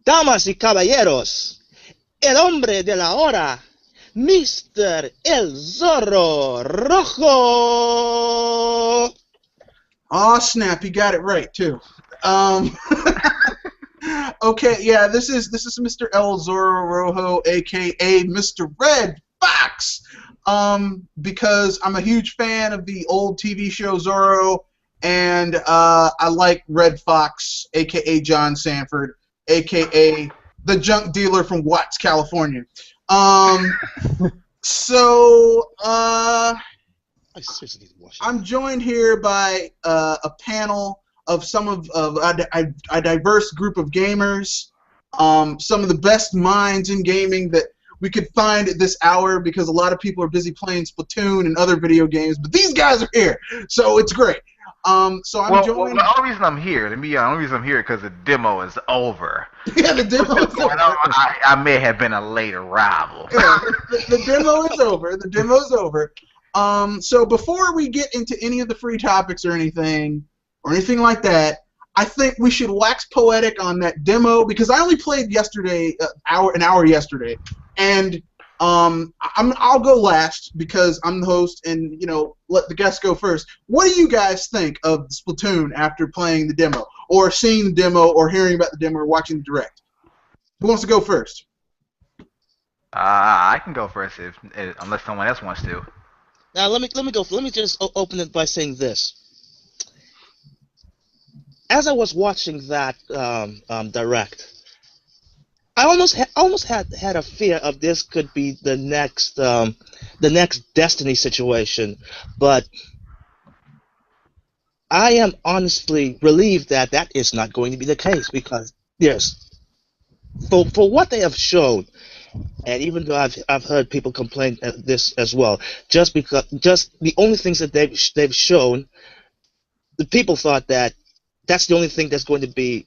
Damas y caballeros, el hombre de la hora, Mr. El Zorro Rojo. Oh snap! You got it right too. Okay, yeah, this is Mr. El Zorro Rojo, aka Mr. Red Fox. Because I'm a huge fan of the old TV show Zorro, and I like Red Fox, aka John Sanford, aka the junk dealer from Watts, California. Um, so I seriously need to wash it. I'm joined here by a panel of some of a diverse group of gamers, some of the best minds in gaming that we could find at this hour, because a lot of people are busy playing Splatoon and other video games, but these guys are here, so it's great. So I'm joined. Well, the only reason I'm here, let me the only reason I'm here because the demo is over. Yeah, the demo is over. I may have been a late arrival. Yeah, the demo is over. The demo is over. So before we get into any of the free topics or anything like that, I think we should wax poetic on that demo, because I only played yesterday, an hour yesterday, and I'll go last because I'm the host, and let the guests go first. What do you guys think of Splatoon after playing the demo, or seeing the demo, or hearing about the demo, or watching the direct? Who wants to go first? I can go first unless someone else wants to. Now let me go. Let me just open it by saying this. As I was watching that direct, I almost had a fear of this could be the next Destiny situation, but I am honestly relieved that that is not going to be the case, because yes, for what they have shown, and even though I've heard people complain at this as well, just the only things that they've shown, the people thought that that's the only thing that's going to be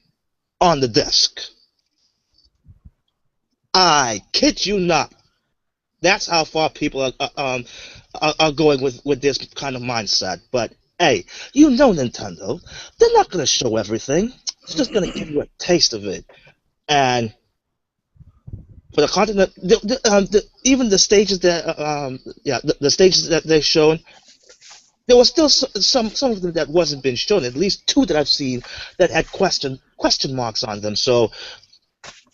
on the disc. I kid you not. That's how far people are going with this kind of mindset. But hey, Nintendo, they're not going to show everything. It's just going to give you a taste of it. And for the content, even the stages that the stages that they've shown, there was still some of them that wasn't been shown. At least two that I've seen that had question marks on them. So,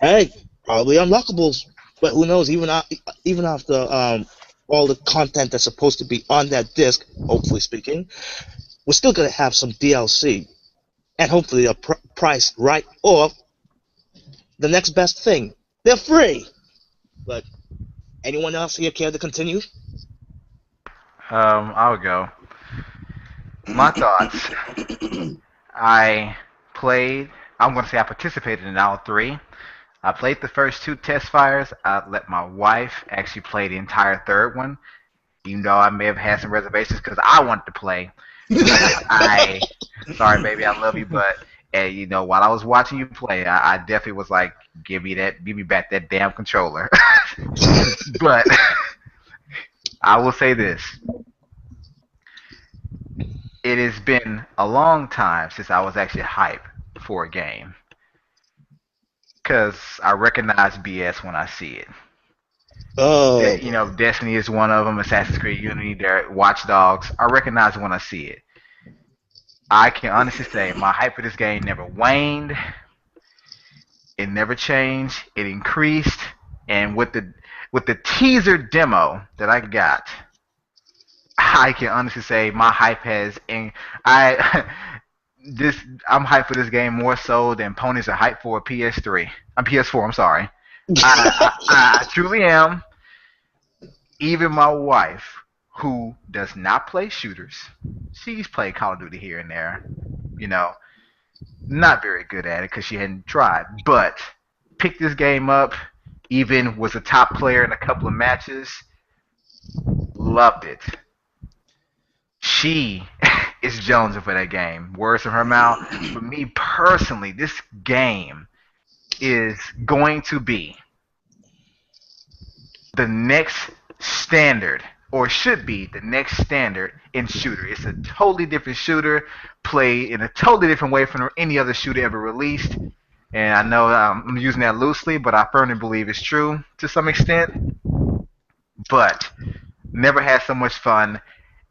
hey, probably unlockables, but who knows? Even after all the content that's supposed to be on that disc, hopefully speaking, we're still gonna have some DLC, and hopefully a price right, or the next best thing. They're free. But anyone else here care to continue? I'll go. My thoughts. I participated in all three. I played the first two test fires. I let my wife actually play the entire third one, even though I may have had some reservations because I wanted to play. Sorry, baby, I love you, but while I was watching you play, I definitely was like, give me back that damn controller. But I will say this. It has been a long time since I was actually hyped for a game, because I recognize BS when I see it. Oh. Destiny is one of them, Assassin's Creed Unity, Watch Dogs. I recognize when I see it. I can honestly say my hype for this game never waned. It never changed. It increased. And with the teaser demo that I got, I can honestly say my hype has I'm hyped for this game more so than ponies are hyped for a PS3. PS4. I'm sorry. I truly am. Even my wife, who does not play shooters, she's played Call of Duty here and there. Not very good at it because she hadn't tried, but picked this game up. Even was a top player in a couple of matches. Loved it. She is jonesing for that game. Words from her mouth. For me personally, this game is going to be the next standard, or should be the next standard in shooter. It's a totally different shooter, played in a totally different way from any other shooter ever released. And I know I'm using that loosely, but I firmly believe it's true to some extent. But never had so much fun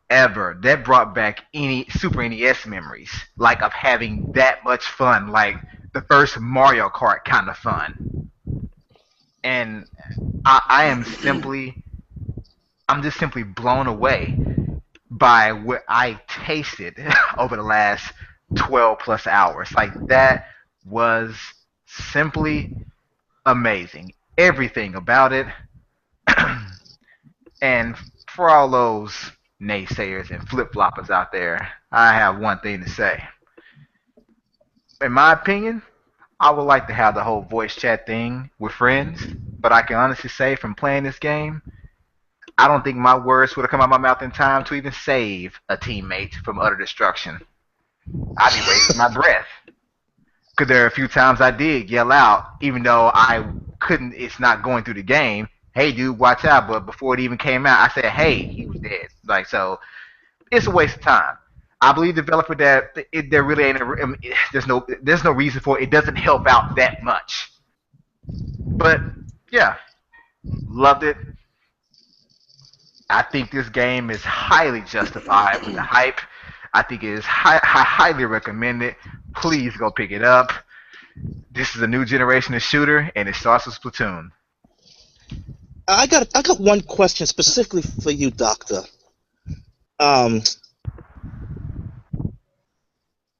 ever. That brought back any Super NES memories, like of having that much fun, like the first Mario Kart kind of fun. And I am simply, I'm just simply blown away by what I tasted over the last 12 plus hours. Like that was simply amazing. Everything about it. And for all those naysayers and flip floppers out there, I have one thing to say. In my opinion, I would like to have the whole voice chat thing with friends, but I can honestly say from playing this game, I don't think my words would have come out of my mouth in time to even save a teammate from utter destruction. I'd be wasting my breath. Because there are a few times I did yell out, even though I couldn't, it's not going through the game. Hey, dude, watch out. But before it even came out, I said, hey, he was dead. Like, so it's a waste of time. I believe developer that there really ain't there's no reason for it. It doesn't help out that much. But yeah, loved it. I think this game is highly justified with the hype. I think it is highly recommended. Please go pick it up. This is a new generation of shooter, and it starts with Splatoon. I got one question specifically for you, Doctor. Um,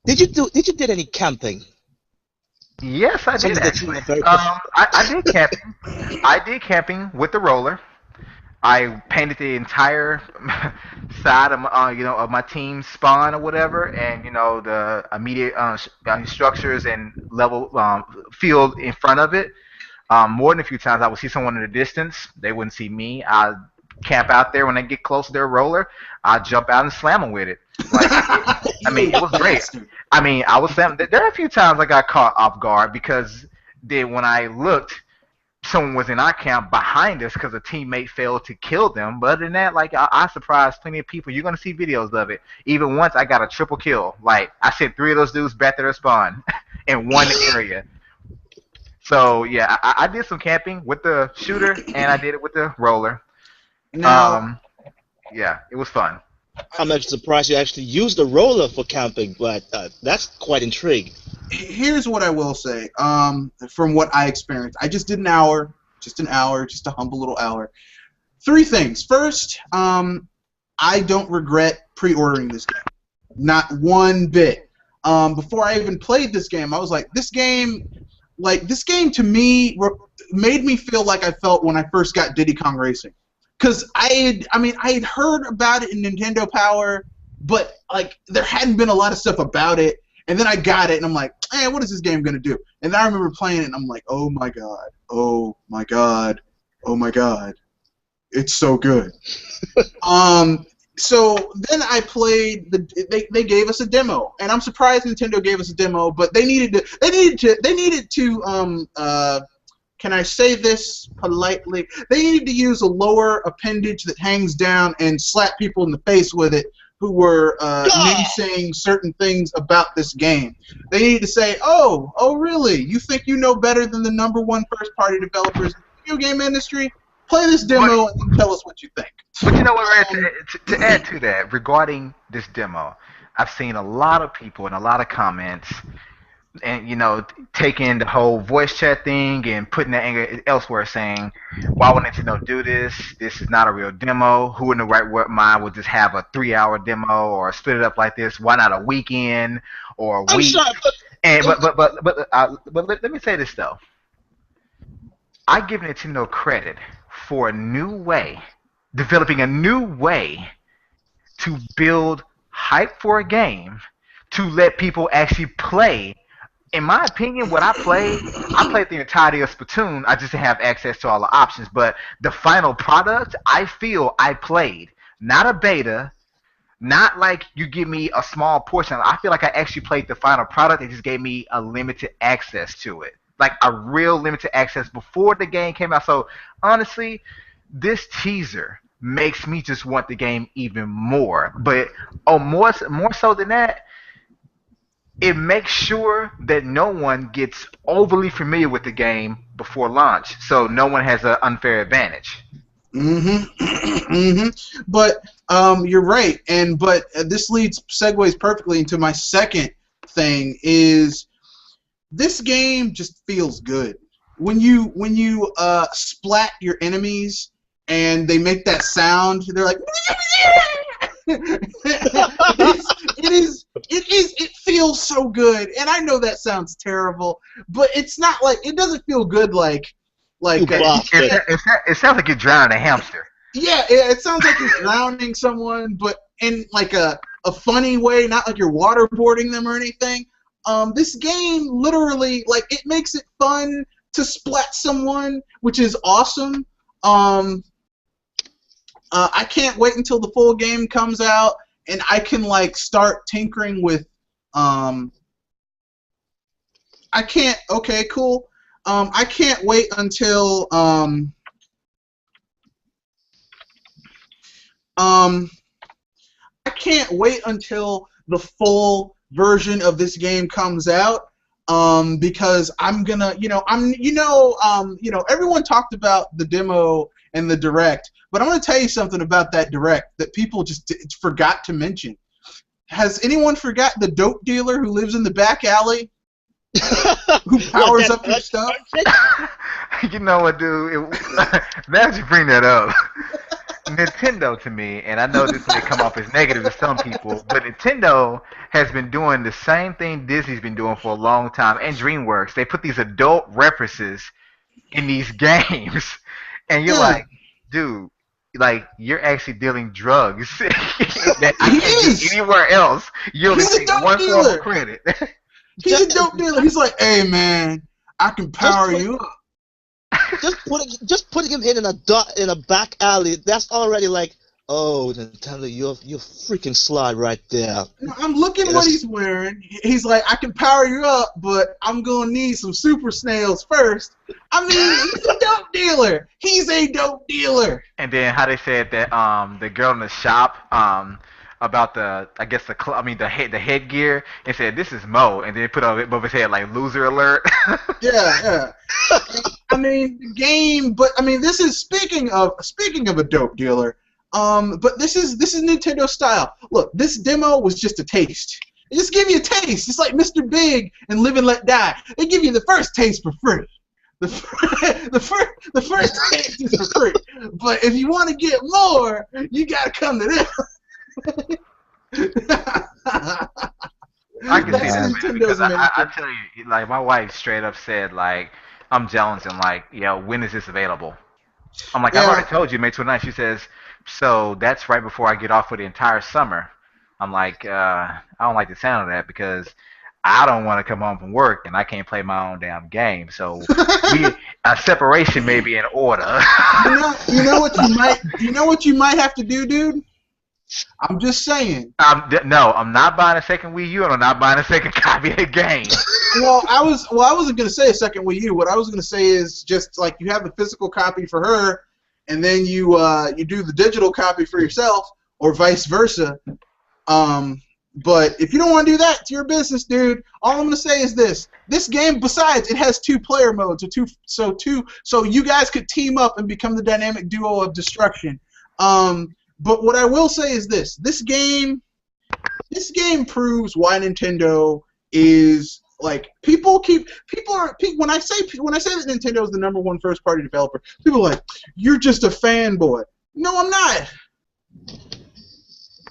did you did any camping? Yes, I did Something that you actually. were very I did camping. I did camping with the roller. I painted the entire side of of my team spawn or whatever, and the immediate structures and level field in front of it. More than a few times, I would see someone in the distance. They wouldn't see me. I'd camp out there when they get close to their roller. I'd jump out and slam them with it. Like, I mean, it was great. Bastard. I mean, I was slamming. There are a few times I got caught off guard because then when I looked, someone was in our camp behind us because a teammate failed to kill them. But other than that, like I surprised plenty of people. You're gonna see videos of it. Even once I got a triple kill. Like I sent three of those dudes back to their spawn in one area. So yeah, I did some camping with the shooter and I did it with the roller. Now, Um, yeah, it was fun. I'm actually surprised you actually used the roller for camping, but that's quite intriguing. here's what I will say. From what I experienced, I just did an hour, just a humble little hour. Three things. First, I don't regret pre-ordering this game, not one bit. Before I even played this game, I was like, this game to me made me feel like I felt when I first got Diddy Kong Racing. Because I had heard about it in Nintendo Power, but like there hadn't been a lot of stuff about it. And then I got it, and I'm like, what is this game gonna do? And then I remember playing it, and I'm like, oh my god, oh my god, oh my god, it's so good. So then I played they gave us a demo, and I'm surprised Nintendo gave us a demo, but they needed to can I say this politely? They needed to use a lower appendage that hangs down and slap people in the face with it who were naysaying certain things about this game. They needed to say, oh, really? You think you know better than the #1 first-party developers in the video game industry? Play this demo and tell us what you think. But you know what, Red, to add to that, regarding this demo, I've seen a lot of people and a lot of comments and taking the whole voice chat thing and putting that anger elsewhere, saying, "Why would Nintendo do this? This is not a real demo. Who in the right mind would just have a 3-hour demo or split it up like this? Why not a weekend or a I'm week?" sorry, but And but let me say this though. I give Nintendo credit for developing a new way to build hype for a game to let people actually play. In my opinion, what I played the entirety of Splatoon. I just didn't have access to all the options. But the final product, I feel I played. Not a beta, not like you give me a small portion. I feel like I actually played the final product. They just gave me a limited access to it. Like a real limited access before the game came out. So honestly, this teaser makes me just want the game even more. But more so than that, it makes sure that no one gets overly familiar with the game before launch, so no one has an unfair advantage. But you're right, and but this segues perfectly into my second thing is this game just feels good when you splat your enemies and they make that sound. They're like it feels so good, and I know that sounds terrible, but it's not like it doesn't feel good like It sounds like you're drowning a hamster. yeah, it sounds like you're drowning someone, but in like a funny way, not like you're waterboarding them or anything. This game literally, like, it makes it fun to splat someone, which is awesome. I can't wait until the full game comes out and I can like start tinkering with. I can't. Okay, cool. I can't wait until I can't wait until the full version of this game comes out. Because I'm gonna, everyone talked about the demo and the direct, but I'm gonna tell you something about that direct that people just forgot to mention. Has anyone forgot the dope dealer who lives in the back alley, who powers up your stuff? You know what, dude? Now that you bring that up, Nintendo to me, and I know this may come off as negative to some people, but Nintendo has been doing the same thing Disney's been doing for a long time, and DreamWorks. They put these adult references in these games, and you're like, dude, like, you're actually dealing drugs that I can't get anywhere else. You only take one form of credit. He's a dope dealer. He's like, hey, man, I can power you up. Just putting him in a back alley, that's already like, oh, Nintendo, you're freaking sly right there. I'm looking what he's wearing. He's like, I can power you up, but I'm gonna need some super snails first. I mean, he's a dope dealer. He's a dope dealer. And then how they said that the girl in the shop about the the headgear, and said, this is Mo, and then put on above his head like loser alert. Yeah. I mean, the game, but I mean, this is speaking of a dope dealer. But this is Nintendo style. Look, this demo was just a taste. They just give you a taste. It's like Mr. Big and Live and Let Die. They give you the first taste for free. The first taste is for free. But if you want to get more, you gotta come to this. I can see that, man, because I tell you, like, my wife straight up said, like, I'm jealous, and like, when is this available? I'm like, I've already told you, May 29th. She says, so that's right before I get off for the entire summer. I'm like, I don't like the sound of that because I don't want to come home from work and I can't play my own damn game. So a separation may be in order. You know what you might have to do, dude? I'm just saying. No, I'm not buying a second Wii U, and I'm not buying a second copy of the game. Well, I wasn't gonna say a second Wii U. What I was gonna say is just like you have the physical copy for her, and then you do the digital copy for yourself, or vice versa. But if you don't want to do that, it's your business, dude. All I'm gonna say is this: this game, besides, it has 2-player modes, so you guys could team up and become the dynamic duo of destruction. But what I will say is this: this game proves why Nintendo is like when I say that Nintendo is the #1 first-party developer, people are like, you're just a fanboy. No, I'm not.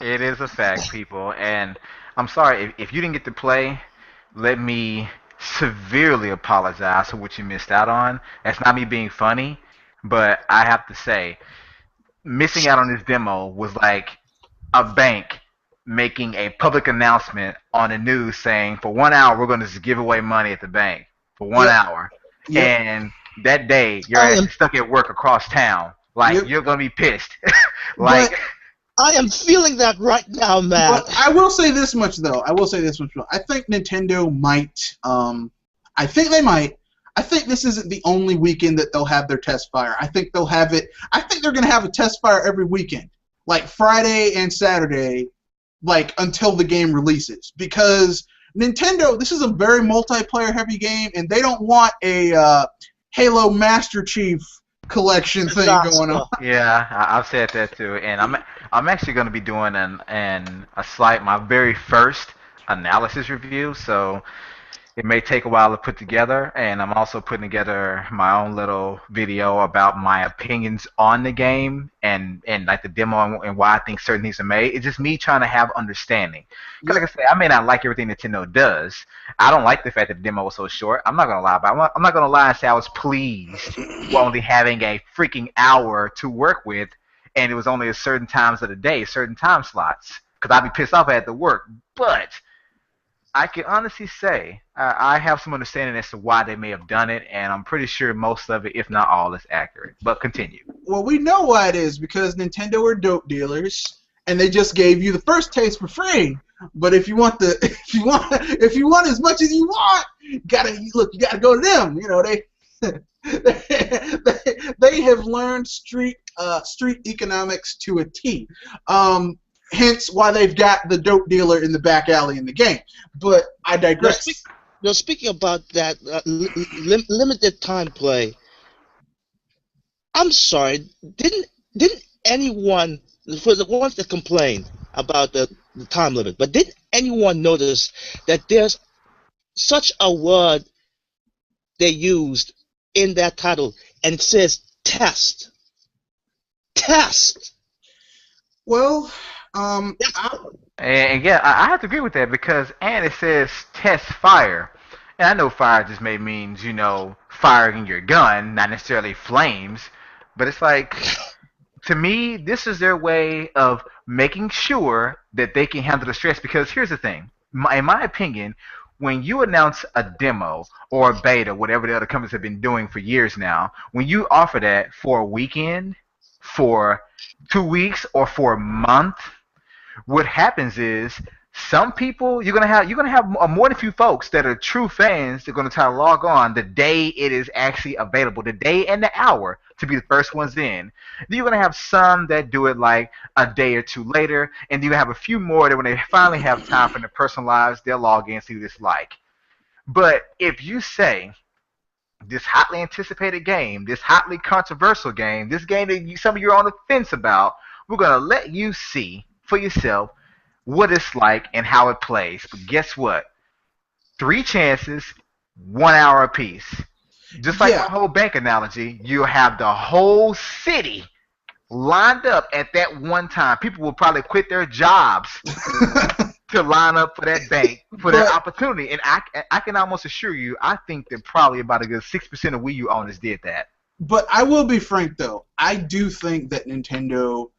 It is a fact, people, and I'm sorry if you didn't get to play. Let me severely apologize for what you missed out on. That's not me being funny, but I have to say, missing out on this demo was like a bank making a public announcement on the news saying, for 1 hour, we're going to just give away money at the bank for 1 hour. Yep. And that day, you're actually stuck at work across town. Like, you're going to be pissed. Like, but I am feeling that right now, man. But I will say this much, though. I think Nintendo might. I think they might. I think this isn't the only weekend that they'll have their test fire. I think they'll have it. I think they're going to have a test fire every weekend, like Friday and Saturday, like until the game releases. Because Nintendo, this is a very multiplayer heavy game, and they don't want a Halo Master Chief collection thing going on. Yeah, I've said that too, and I'm actually going to be doing my very first analysis review, so it may take a while to put together, and I'm also putting together my own little video about my opinions on the game and like the demo and why I think certain things are made. It's just me trying to have understanding. Because like I say, I may not like everything Nintendo does. I don't like the fact that the demo was so short. I'm not gonna lie about it. I'm not gonna lie and say I was pleased with only having a freaking hour to work with, and it was only at certain times of the day, certain time slots. Because I'd be pissed off if I had to work, but I can honestly say I have some understanding as to why they may have done it, and I'm pretty sure most of it, if not all, is accurate. But continue. Well, we know why it is, because Nintendo are dope dealers, and they just gave you the first taste for free. But if you want if you want as much as you want, you gotta go to them. You know, they have learned street economics to a T. Hence why they've got the dope dealer in the back alley in the game. But I digress. Speaking about that limited time play, I'm sorry, didn't anyone, for the ones that complain about the time limit, but didn't anyone notice that there's such a word they used in that title, and it says test? Test! Well, and yeah, I have to agree with that because, and it says test fire. And I know fire just may means, firing your gun, not necessarily flames. But it's like, to me, this is their way of making sure that they can handle the stress. Because here's the thing. In my opinion, when you announce a demo or a beta, whatever the other companies have been doing for years now, when you offer that for a weekend, for 2 weeks, or for a month, what happens is some people you're gonna have more than a few folks that are true fans. They're gonna try to log on the day it is actually available, the day and the hour to be the first ones in. Then you're gonna have some that do it like a day or two later, and then you have a few more that when they finally have time for their personal lives, they'll log in and see what it's like. But if you say this hotly anticipated game, this hotly controversial game, this game that some of you are on the fence about, we're gonna let you see for yourself what it's like and how it plays. But guess what? 3 chances, 1 hour apiece. Just like my whole bank analogy, you have the whole city lined up at that one time. People will probably quit their jobs to line up for that bank, for that opportunity. And I can almost assure you, I think that probably about a good 6% of Wii U owners did that. But I will be frank, though. I do think that Nintendo...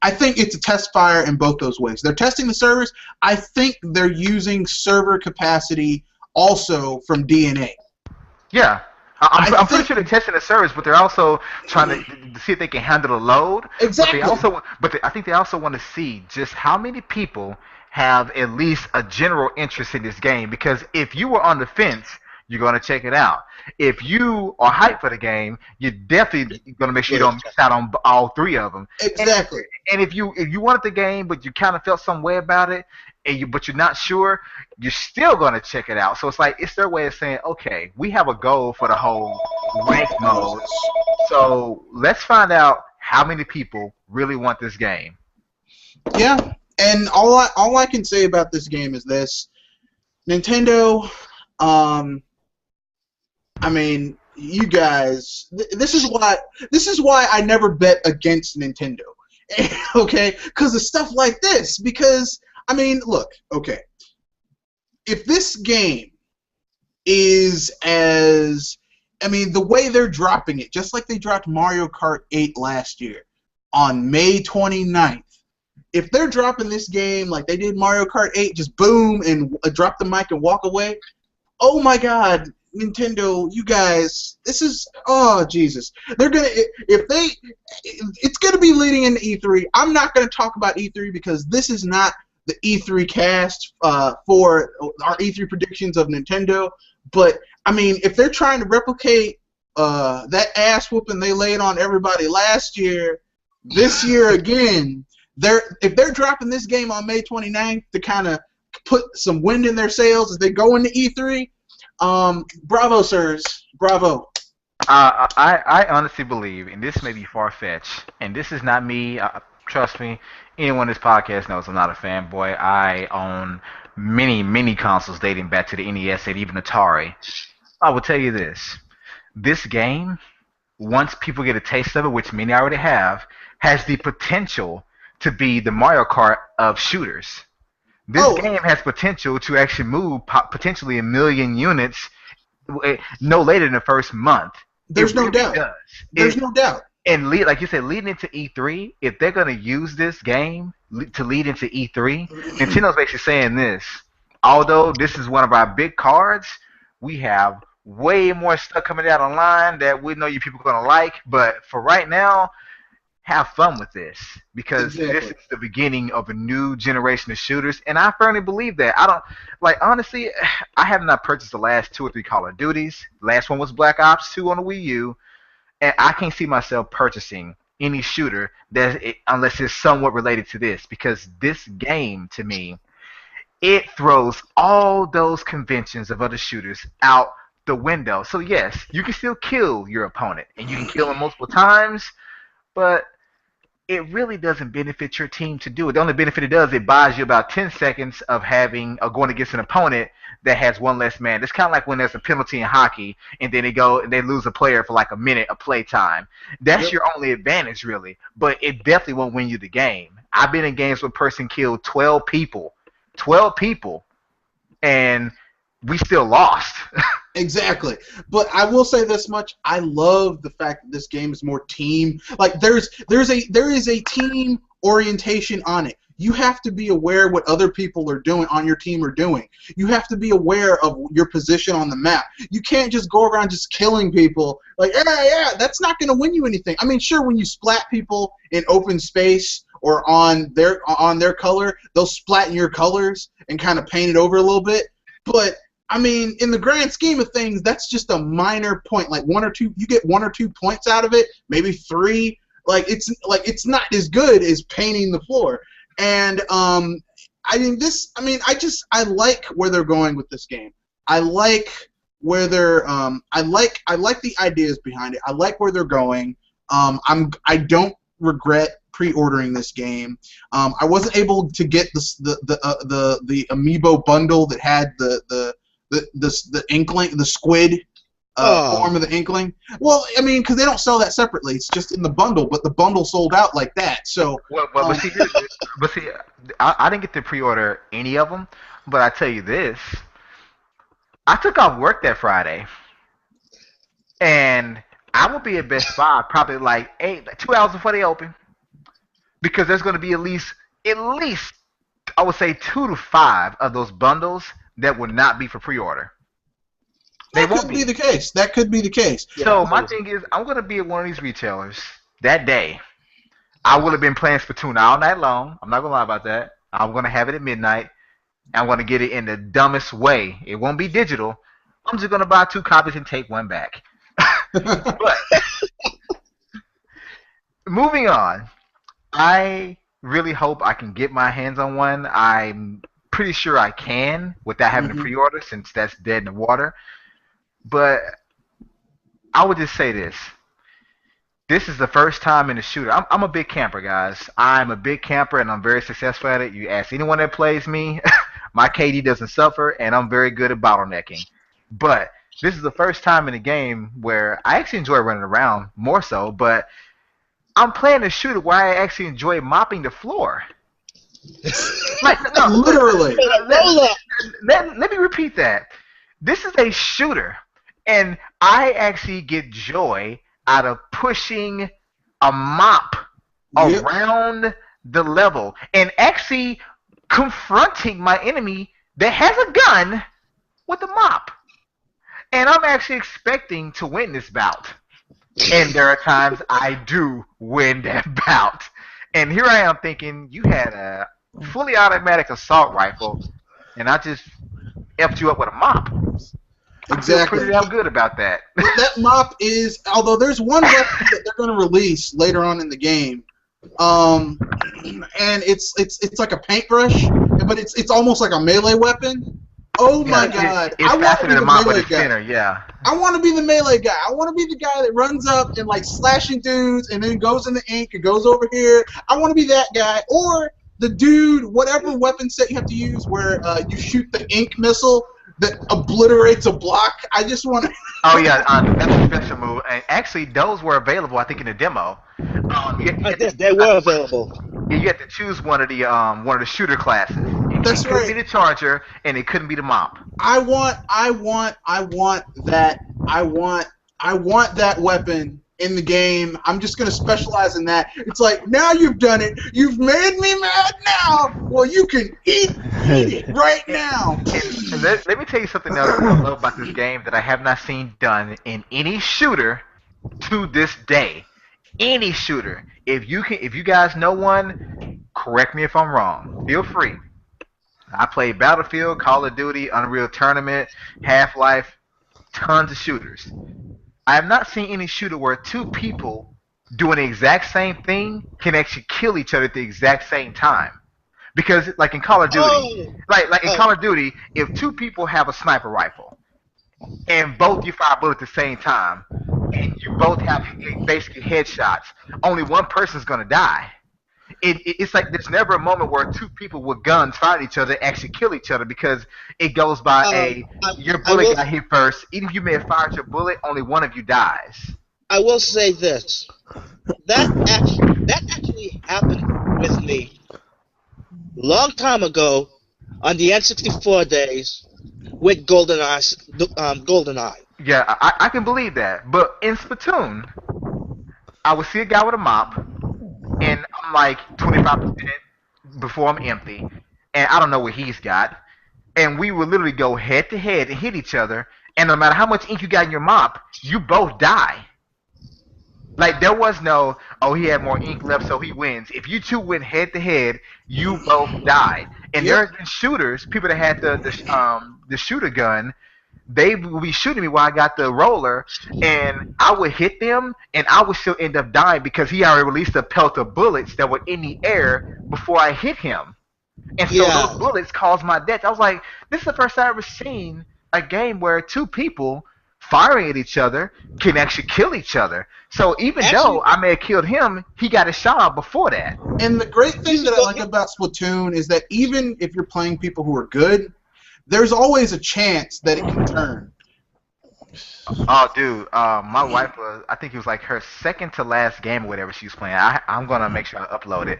I think it's a test fire in both those ways. They're testing the servers. I think they're using server capacity also from DNA. Yeah. I'm pretty sure they're testing the servers, but they're also trying to see if they can handle the load. Exactly. But I think they also want to see just how many people have at least a general interest in this game. Because if you were on the fence, you're going to check it out. If you are hyped for the game, you're definitely going to make sure you don't miss out on all 3 of them. Exactly. And if you wanted the game, but you kind of felt some way about it, but you're not sure, you're still going to check it out. So it's like, it's their way of saying, okay, we have a goal for the whole rank mode, so let's find out how many people really want this game. Yeah, and all I can say about this game is this. Nintendo, I mean, you guys, this is why I never bet against Nintendo. Okay? Because of stuff like this. Because, I mean, look, okay. If this game is the way they're dropping it, just like they dropped Mario Kart 8 last year on May 29th, if they're dropping this game like they did Mario Kart 8, just boom, and drop the mic and walk away, oh my God, Nintendo, you guys, this is, oh Jesus, it's gonna be leading into E3. I'm not gonna talk about E3 because this is not the E3 cast for our E3 predictions of Nintendo. But I mean, if they're trying to replicate that ass whooping they laid on everybody last year, this year again, if they're dropping this game on May 29th to kind of put some wind in their sails as they go into E3. Bravo, sirs. Bravo. I honestly believe, and this may be far-fetched, and this is not me. Trust me, anyone on this podcast knows I'm not a fanboy. I own many consoles dating back to the NES and even Atari. I will tell you this. This game, once people get a taste of it, which many already have, has the potential to be the Mario Kart of shooters. This game has potential to actually move potentially 1 million units no later than the first month. There's no doubt. There's no doubt. And like you said, leading into E3, if they're going to use this game to lead into E3, Nintendo's basically saying this. Although this is one of our big cards, we have way more stuff coming out online that we know you people are going to like. But for right now, have fun with this because this is the beginning of a new generation of shooters, and I firmly believe that. Honestly, I have not purchased the last 2 or 3 Call of Duties. The last one was Black Ops 2 on the Wii U, and I can't see myself purchasing any shooter unless it's somewhat related to this, because this game, to me, it throws all those conventions of other shooters out the window. So yes, you can still kill your opponent, and you can kill him multiple times, but it really doesn't benefit your team to do it. The only benefit it does, it buys you about 10 seconds of going against an opponent that has one less man. It's kind of like when there's a penalty in hockey, and then they lose a player for like a minute of play time. That's your only advantage, really. But it definitely won't win you the game. I've been in games where a person killed 12 people, and we still lost. Exactly. But I will say this much. I love the fact that this game is more team. Like there is a team orientation on it. You have to be aware what other people are doing on your team are doing. You have to be aware of your position on the map. You can't just go around just killing people. Like, yeah, that's not going to win you anything. I mean, sure, when you splat people in open space or on their color, they'll splat in your colors and kind of paint it over a little bit. But I mean, in the grand scheme of things, that's just a minor point. Like 1 or 2, you get 1 or 2 points out of it, maybe 3. It's not as good as painting the floor. And I like where they're going with this game. I like where they're I like the ideas behind it. I like where they're going. I don't regret pre-ordering this game. I wasn't able to get the amiibo bundle that had the inkling, the squid form of the inkling. Well, I mean, because they don't sell that separately. It's just in the bundle, but the bundle sold out like that. So, but see, I didn't get to pre-order any of them. But I tell you this, I took off work that Friday, and I will be at Best Buy probably like 2 hours before they open, because there's going to be at least I would say 2 to 5 of those bundles that would not be for pre-order. That could be the case. That could be the case. So my thing is, I'm going to be at one of these retailers that day. I will have been playing Splatoon all night long. I'm not going to lie about that. I'm going to have it at midnight. I'm going to get it in the dumbest way. It won't be digital. I'm just going to buy 2 copies and take 1 back. But moving on, I really hope I can get my hands on one. I'm pretty sure I can without having to pre-order, since that's dead in the water. But I would just say this. This is the first time in a shooter. I'm a big camper, guys. I'm a big camper, and I'm very successful at it. You ask anyone that plays me, my KD doesn't suffer, and I'm very good at bottlenecking. But this is the first time in a game where I actually enjoy running around more so, but I'm playing a shooter where I actually enjoy mopping the floor. Literally. Let me repeat that. This is a shooter, and I actually get joy out of pushing a mop around the level and actually confronting my enemy that has a gun with a mop. And I'm actually expecting to win this bout. And there are times I do win that bout. And here I am thinking, you had a fully automatic assault rifle, and I just effed you up with a mop. Exactly. I feel pretty damn good about that. That mop is, although there's one weapon that they're going to release later on in the game, and it's like a paintbrush, but it's almost like a melee weapon. Oh Yeah, my god! it's I want to faster be than the a mop, but melee it's guy. thinner. Yeah. I want to be the melee guy. I want to be the guy that runs up and like slashing dudes and then goes in the ink and goes over here. I want to be that guy. Or the dude, whatever weapon set you have to use where you shoot the ink missile that obliterates a block. I just want to. Oh yeah, that's a special move, and actually those were available, I think, in the demo. You had They I, were available. yeah, you had to choose one of the shooter classes. It That's couldn't be right. the charger, and it couldn't be the mop. I want that weapon in the game. I'm just gonna specialize in that. It's like, now you've done it. You've made me mad now. Well, you can eat it right now. And let me tell you something else that I love about this game that I have not seen done in any shooter to this day. Any shooter. If you guys know one, correct me if I'm wrong. Feel free. I played Battlefield, Call of Duty, Unreal Tournament, Half-Life, tons of shooters. I have not seen any shooter where two people doing the exact same thing can actually kill each other at the exact same time. Because like in Call of Duty, Oh, like in oh, Call of Duty, if two people have a sniper rifle and both you fire a bullet at the same time, and you both have basically headshots, only one person's gonna die. It's like there's never a moment where two people with guns fight each other actually kill each other because it goes by um, I, your I bullet will, got hit first. Even if you may have fired your bullet, only one of you dies. I will say this. That actually happened with me long time ago on the N64 days with GoldenEye. Yeah, I can believe that. But in Splatoon, I would see a guy with a mop, and I'm like 25% before I'm empty, and I don't know what he's got. And we would literally go head to head and hit each other, and no matter how much ink you got in your mop, you both die. Like there was no, oh, he had more ink left, so he wins. If you two went head to head, you both died. And Yep. there's been shooters, people that had the shooter gun, they would be shooting me while I got the roller, and I would hit them, and I would still end up dying because he already released a pelt of bullets that were in the air before I hit him. And so those Yeah, bullets caused my death. I was like, this is the first time I've ever seen a game where two people firing at each other can actually kill each other. So even though actually, I may have killed him, he got a shot off before that. And the great thing this is that I like about Splatoon is that even if you're playing people who are good, there's always a chance that it can turn. Oh, dude, my wife was, I think it was like her second to last game or whatever she was playing. I'm going to make sure I upload it.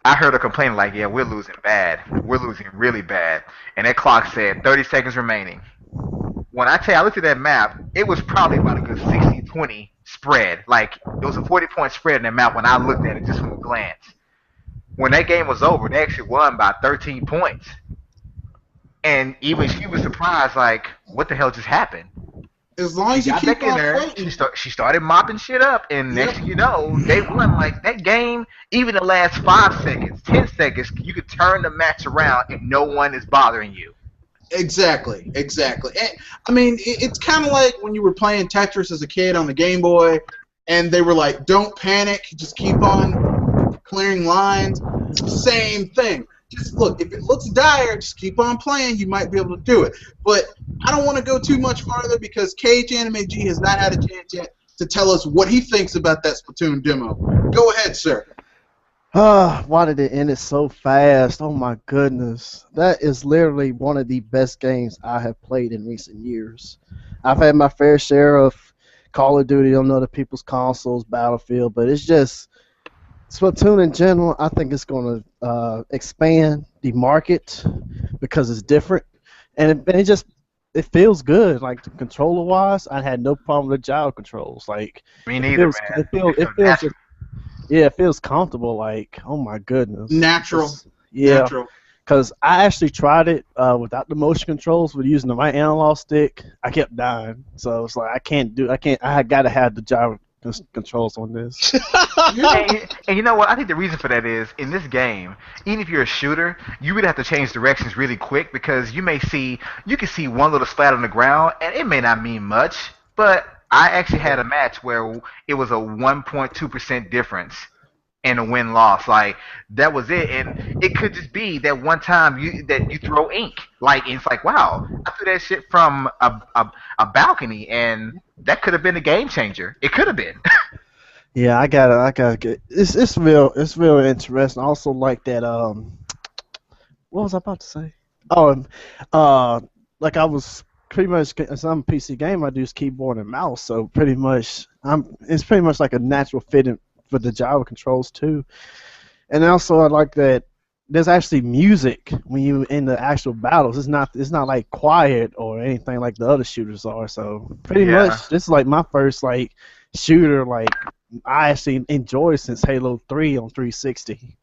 I heard her complaining like, yeah, we're losing bad. We're losing really bad. And that clock said 30 seconds remaining. When I tell you, I looked at that map, it was probably about a good 60-20 spread. Like, it was a 40-point spread in that map when I looked at it just from a glance. When that game was over, they actually won by 13 points. And even she was surprised, like, what the hell just happened? As long She as you got keep back in on there. fighting. She started mopping shit up, and Yep. next thing you know, they won. Like that game, even the last 5 seconds, 10 seconds, you could turn the match around if no one is bothering you. Exactly, exactly. And, I mean, it's kind of like when you were playing Tetris as a kid on the Game Boy, and they were like, "Don't panic, just keep on clearing lines." It's the same thing. Just look, if it looks dire, just keep on playing. You might be able to do it. But I don't want to go too much farther because Cage Anime G has not had a chance yet to tell us what he thinks about that Splatoon demo. Go ahead, sir. Why did it end it so fast? Oh my goodness. That is literally one of the best games I have played in recent years. I've had my fair share of Call of Duty on other people's consoles, Battlefield, but it's just Splatoon in general, I think it's going to expand the market because it's different. And it feels good. Like controller wise, I had no problem with gyro controls. Like Me it neither, feels man. it So feels natural. yeah, it feels comfortable. Like, oh my goodness. Natural. Yeah, Natural. because I actually tried it without the motion controls, with using the right analog stick. I kept dying, so it's like I had got to have the gyro controls on this. And you know what? I think the reason for that is in this game, even if you're a shooter, you would have to change directions really quick because you can see one little splat on the ground, and it may not mean much, but I actually had a match where it was a 1.2% difference and a win loss. Like that was it, and it could just be that one time you throw ink. Like it's like wow, I threw that shit from a balcony, and that could have been a game changer. It could have been. Yeah, I gotta get. It's real interesting. I also like that. What was I about to say? Oh, uh, like I was pretty much as I'm a PC gamer, I do is keyboard and mouse, so pretty much it's pretty much like a natural fit for the gyro controls too. And also I like that there's actually music when you in the actual battles. It's not like quiet or anything like the other shooters are. So pretty Yeah. much this is like my first like shooter like I actually enjoyed since Halo 3 on 360.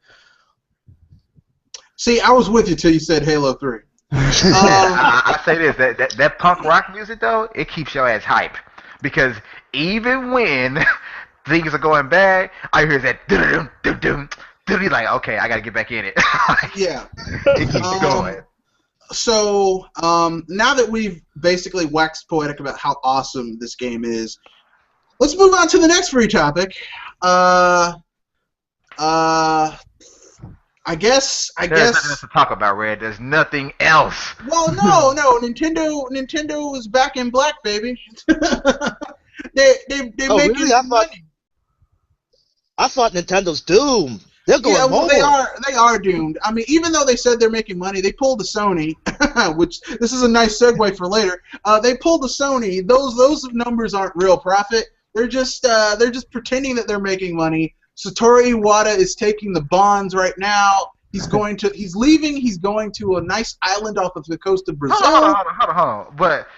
See, I was with you till you said Halo 3. Yeah, I say this that punk rock music though, it keeps your ass hype because even when things are going bad, I hear that dum dum dum dum. You're like, okay, I gotta get back in it. Yeah. It keeps going. So now that we've basically waxed poetic about how awesome this game is, let's move on to the next free topic. I guess. There's nothing else to talk about, Red. There's nothing else. Well, no. Nintendo is back in black, baby. they Oh, making really? money. I thought Nintendo's doomed. They're going Yeah, well, mobile. they are doomed. I mean, even though they said they're making money, they pulled the Sony, which this is a nice segue for later. They pulled the Sony. Those numbers aren't real profit. They're just pretending that they're making money. Satoru Iwata is taking the bonds right now. He's leaving. He's going to a nice island off of the coast of Brazil. Hold on. But,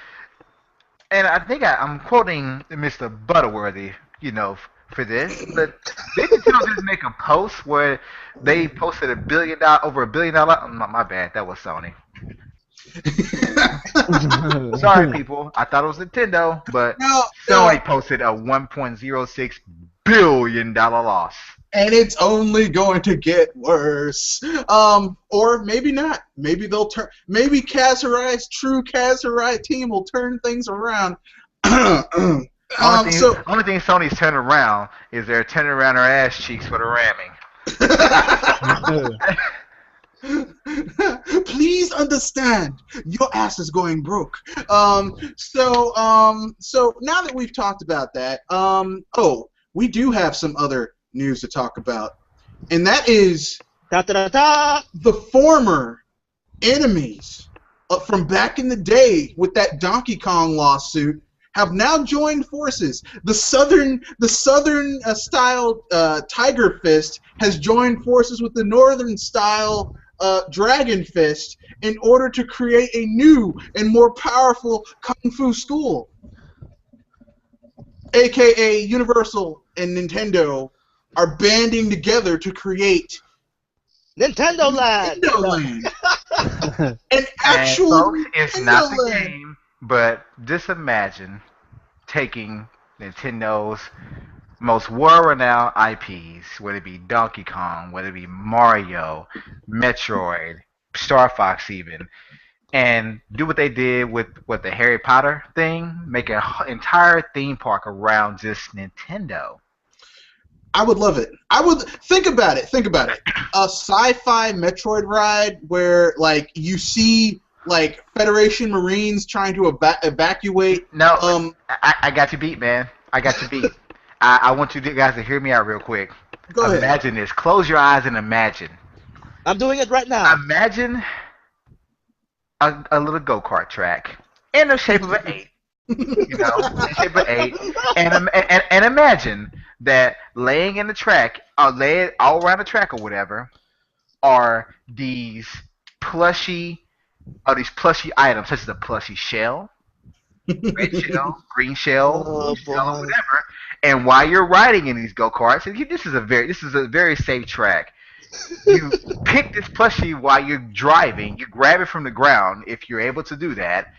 and I think I'm quoting Mr. Butterworthy, for this. But didn't Nintendo just make a post where they posted over $1 billion? My bad. That was Sony. Sorry, people. I thought it was Nintendo, but No, Sony posted a $1.06 billion loss. and it's only going to get worse. Or maybe not. Maybe they'll turn. Maybe Kazurai's true Kazurai team will turn things around. Only thing Sony's turning around is they're turning around their ass cheeks for the ramming. Please understand, your ass is going broke. So now that we've talked about that, we do have some other news to talk about, and that is Da, da, da, da. the former enemies from back in the day with that Donkey Kong lawsuit have now joined forces. The southern style Tiger Fist has joined forces with the northern style Dragon Fist in order to create a new and more powerful Kung Fu school. AKA Universal and Nintendo are banding together to create Nintendo Land. Nintendo Land. An actual folks, it's not Nintendo the Land. game, but just imagine taking Nintendo's most world-renowned IPs, whether it be Donkey Kong, whether it be Mario, Metroid, Star Fox even, and do what they did with the Harry Potter thing, make an entire theme park around just Nintendo. I would love it. I would think about it. A sci-fi Metroid ride where like you see like Federation Marines trying to evacuate. No, I got you beat, man. I got you beat. I want you guys to hear me out real quick. Go ahead. Imagine this. Close your eyes and imagine. I'm doing it right now. Imagine a little go-kart track in the shape of an 8. In the shape of an 8. And imagine that laying in the track, or laid all around the track or whatever, are these plushy items, such as a plushy shell, red shell, green shell, blue shell, or whatever. And while you're riding in these go-karts, and this is a very safe track. You pick this plushie while you're driving. You grab it from the ground if you're able to do that,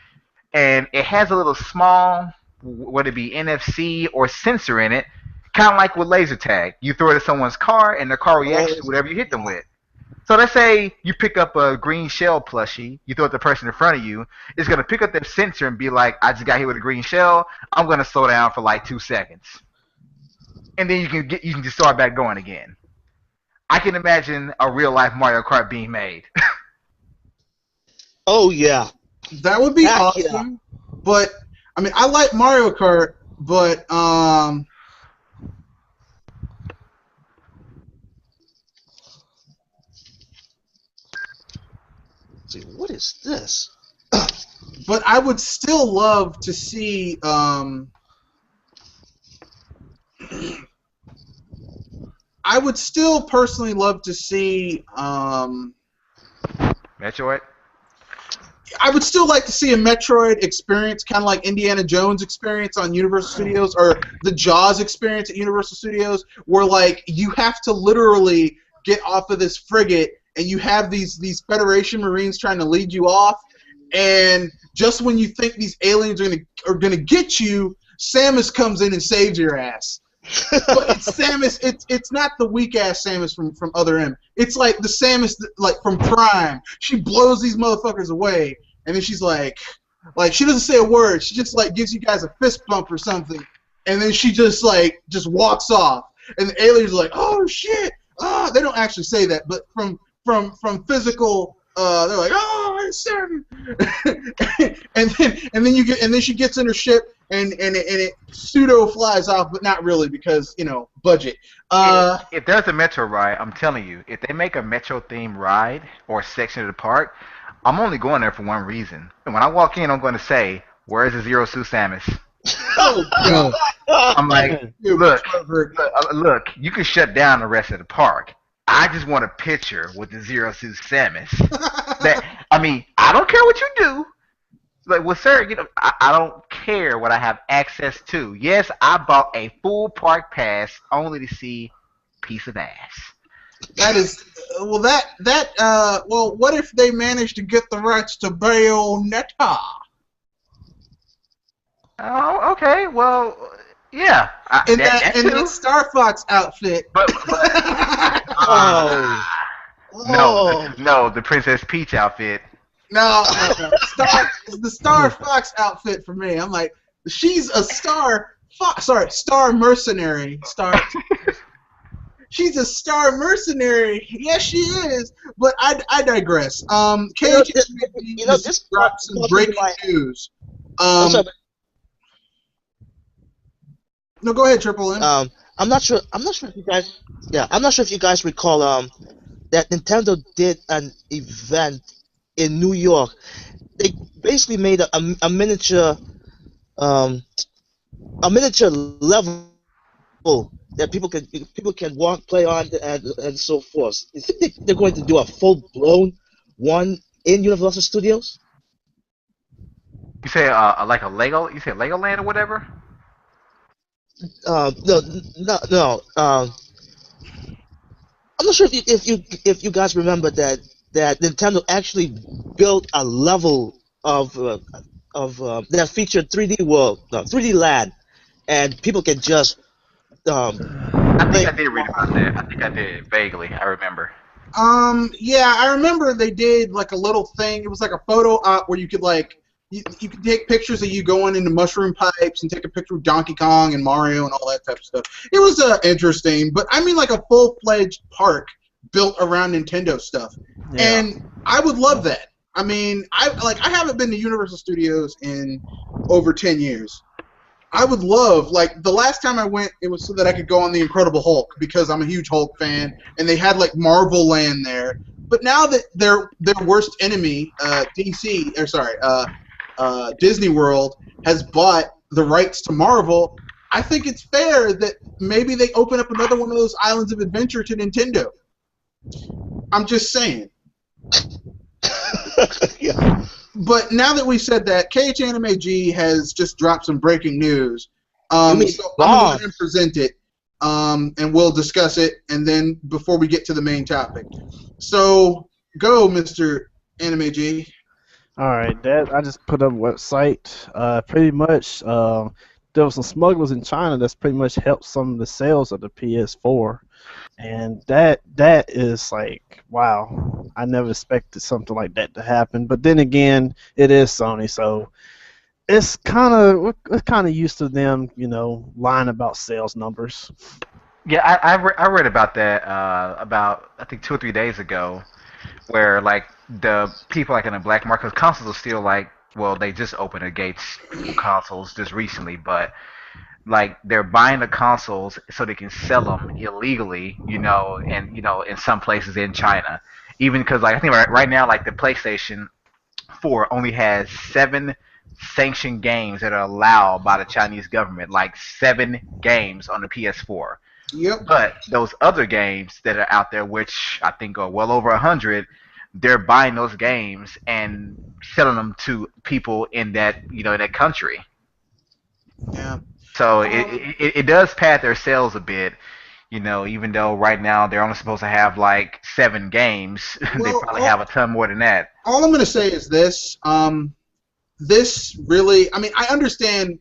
and it has a little small, whether it be NFC or sensor in it, kind of like with laser tag. You throw it at someone's car, and their car reacts to whatever you hit them with. So let's say you pick up a green shell plushie, you throw it at the person in front of you, it's going to pick up that sensor and be like, I just got hit with a green shell, I'm going to slow down for like 2 seconds. And then you can just start back going again. I can imagine a real life Mario Kart being made. Oh yeah, That would be heck yeah. awesome. But I mean, I like Mario Kart, but Let's see, what is this? but I would still love to see I would still personally love to see Metroid? I would still like to see a Metroid experience, kind of like Indiana Jones experience on Universal Studios, or the Jaws experience at Universal Studios, where like you have to literally get off of this frigate, and you have these Federation Marines trying to lead you off, and just when you think these aliens are gonna get you, Samus comes in and saves your ass. But it's Samus. It's not the weak ass Samus from Other M. It's like the Samus like from Prime. She blows these motherfuckers away, and then she's like she doesn't say a word. She just like gives you guys a fist bump or something, and then she just walks off. And the aliens are like, oh shit! Ah, they don't actually say that, but from physical. They're like, oh, it's Samus, and then she gets in her ship and it pseudo flies off, but not really because budget. If there's a Metro ride, I'm telling you, if they make a Metro themed ride or section of the park, I'm only going there for one reason. And when I walk in, I'm going to say, "Where's the Zero Suit Samus?" Oh god, I'm like, look, you can shut down the rest of the park. I just want a picture with the Zero Suit Samus. I don't care what you do. Like, well, sir, I don't care what I have access to. Yes, I bought a full park pass only to see piece of ass. that is well. Well, what if they manage to get the rights to Bayonetta? Oh, okay. Well, yeah. In that Star Fox outfit. But Oh, oh. no, the Princess Peach outfit. No. It's the Star Fox outfit for me. I'm like, she's a Star mercenary. She's a Star mercenary. Yes, she is. But I digress. This dropped some breaking news. I'm sorry, No, go ahead, Triple M. I'm not sure. I'm not sure if you guys. Yeah, I'm not sure if you guys recall that Nintendo did an event in New York. They basically made a miniature level that people can walk, play on, and so forth. You think they're going to do a full blown one in Universal Studios? You say like a Lego? You say Legoland or whatever? No. I'm not sure if you guys remember that Nintendo actually built a level of that featured 3D world, 3D land, and people can just I think I did read about that. I think I did vaguely. I remember. Yeah, I remember they did like a little thing. It was like a photo op where you could you could take pictures of you going into mushroom pipes and take a picture of Donkey Kong and Mario and all that type of stuff. It was interesting, but I mean like a full-fledged park built around Nintendo stuff. Yeah. And I would love that. I mean, I haven't been to Universal Studios in over 10 years. I would love, the last time I went, it was so that I could go on the Incredible Hulk because I'm a huge Hulk fan, and they had Marvel Land there. But now that their worst enemy, Disney World, has bought the rights to Marvel, I think it's fair that maybe they open up another one of those Islands of Adventure to Nintendo. I'm just saying. Yeah. But now that we said that, KH Anime G has just dropped some breaking news. So I'm going to let him present it, and we'll discuss it, and then before we get to the main topic. So, go, Mr. Anime G. All right, I just put up a website. Pretty much, there were some smugglers in China that's pretty much helped some of the sales of the PS4, and that is wow. I never expected something like that to happen. But then again, it is Sony, so we're kind of used to them, lying about sales numbers. Yeah, I read about that about I think 2 or 3 days ago, where like the people like in the black market, 'cause consoles are still like, well, they just opened the gates for consoles just recently, but like they're buying the consoles so they can sell them illegally, and in some places in China, even because like I think right now like the PlayStation 4 only has 7 sanctioned games that are allowed by the Chinese government, like 7 games on the PS4. Yep. But those other games that are out there, which I think are well over 100, they're buying those games and selling them to people in that country. Yeah. So Um, it does pad their sales a bit, even though right now they're only supposed to have like 7 games, they well, probably have a ton more than that. all I'm going to say is this. This really, I mean, I understand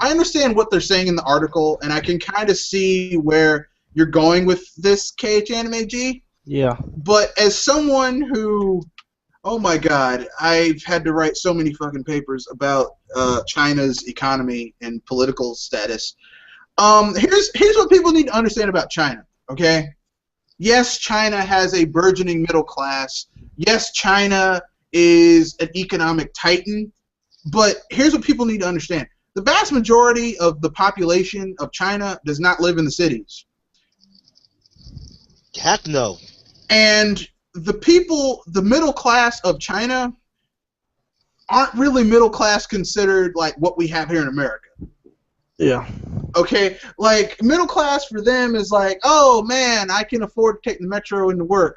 I understand what they're saying in the article, and I can kind of see where you're going with this, KH Anime G. Yeah. But as someone who, oh my God, I've had to write so many fucking papers about China's economy and political status. Here's what people need to understand about China. Okay. Yes, China has a burgeoning middle class. Yes, China is an economic titan. But here's what people need to understand. The vast majority of the population of China does not live in the cities. Heck no. And the people, the middle class of China, aren't really middle class considered like what we have here in America. Yeah. Okay, like middle class for them is like, oh man, I can afford to take the metro into work,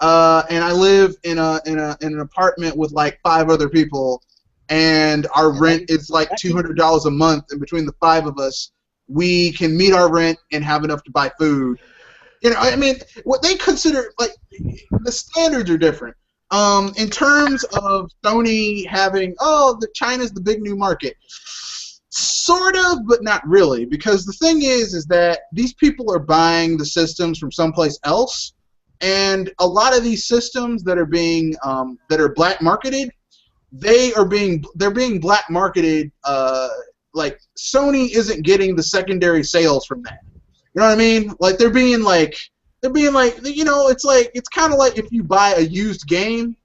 and I live in an apartment with like 5 other people, and our rent is like $200 a month, and between the 5 of us, we can meet our rent and have enough to buy food. I mean, what they consider, like, the standards are different. In terms of Sony having, China's the big new market. Sort of, but not really, because the thing is that these people are buying the systems from someplace else, and a lot of these systems that are being that are black marketed, they're being black marketed. Like Sony isn't getting the secondary sales from that. You know what I mean? Like they're being like, it's kind of like if you buy a used game,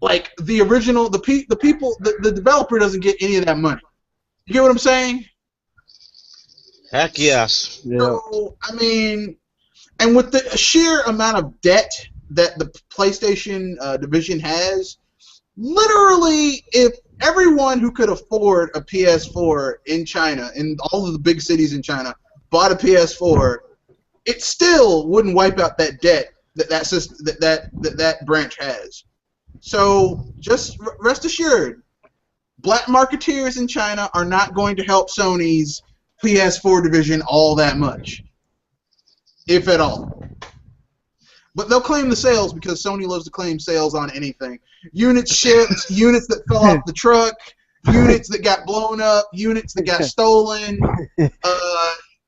like the original, the developer doesn't get any of that money. You get what I'm saying? Heck yes. Yeah. So, I mean, and with the sheer amount of debt that the PlayStation division has, literally, if everyone who could afford a PS4 in China, in all of the big cities in China, bought a PS4, it still wouldn't wipe out that debt that branch has. So just rest assured, black marketeers in China are not going to help Sony's PS4 division all that much, if at all. But they'll claim the sales because Sony loves to claim sales on anything. Units shipped, units that fell off the truck, units that got blown up, units that got stolen.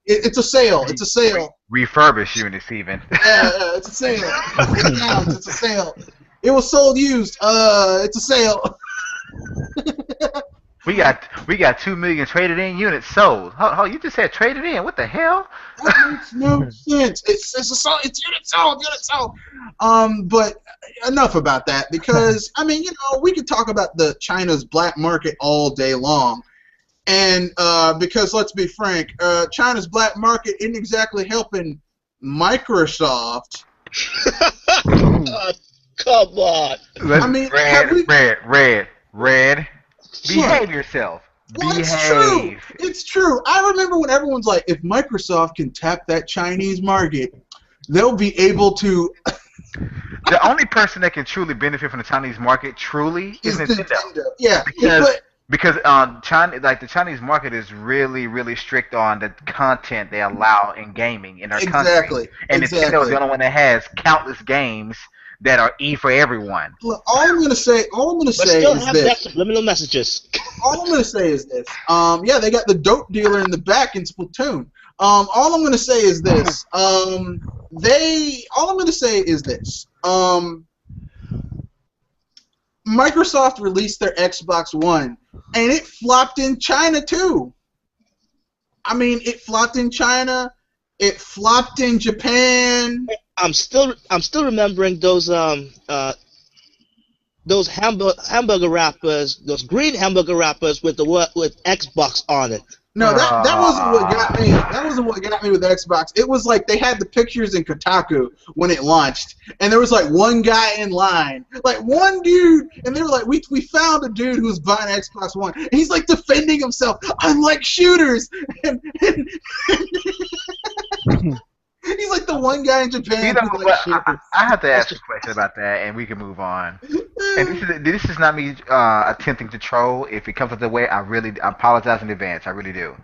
It's a sale. It's a sale. Refurbished units even. Yeah, it's a sale. It's a sale. It was sold used. It's a sale. We got 2 million traded in units sold. Oh, you just said traded in. What the hell? That makes no sense. It's units sold. But enough about that, because I mean, we could talk about the China's black market all day long, and because let's be frank, China's black market isn't exactly helping Microsoft. Come on. I mean, Red. Behave yourself. Well, Behave. It's true. I remember when everyone's like, if Microsoft can tap that Chinese market, they'll be able to. The only person that can truly benefit from the Chinese market is Nintendo. Yeah, because China, like the Chinese market, is really, really strict on the content they allow in gaming in our country. And Nintendo is the only one that has countless games that are for everyone. Look, all I'm gonna say is this. Subliminal messages. All I'm gonna say is this. Yeah, they got the dope dealer in the back in Splatoon. All I'm gonna say is this. Microsoft released their Xbox One, and it flopped in China too. I mean, it flopped in China. It flopped in Japan. I'm still remembering those hamburger wrappers, those green hamburger wrappers with with Xbox on it. No, that wasn't what got me. That wasn't what got me with Xbox. It was like they had the pictures in Kotaku when it launched, and there was like one guy in line, like one dude, and they were like, we found a dude who was buying Xbox One, and he's like defending himself. Unlike shooters, and he's like the one guy in Japan. You know, who likes shooters. I have to ask a question about that, and we can move on. And this is not me attempting to troll. If it comes up the way, I apologize in advance. I really do.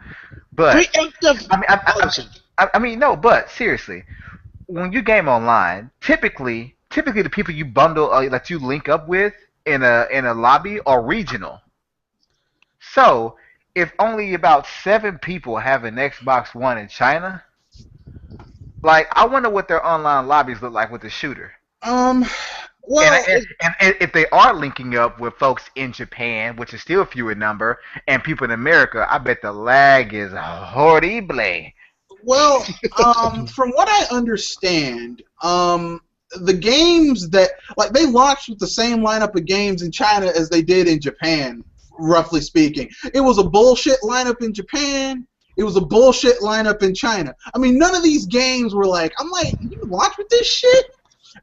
But Preemptive. I mean, no. But seriously, when you game online, typically the people you bundle that you link up with in a lobby are regional. So if only about 7 people have an Xbox One in China, like I wonder what their online lobbies look like with the shooter. Well, and if they are linking up with folks in Japan, which is still few in number, and people in America, I bet the lag is horrible. well, from what I understand, the games that like they launched with the same lineup of games in China as they did in Japan, roughly speaking. It was a bullshit lineup in Japan. It was a bullshit lineup in China. I mean, none of these games were like, I'm like, you launch with this shit?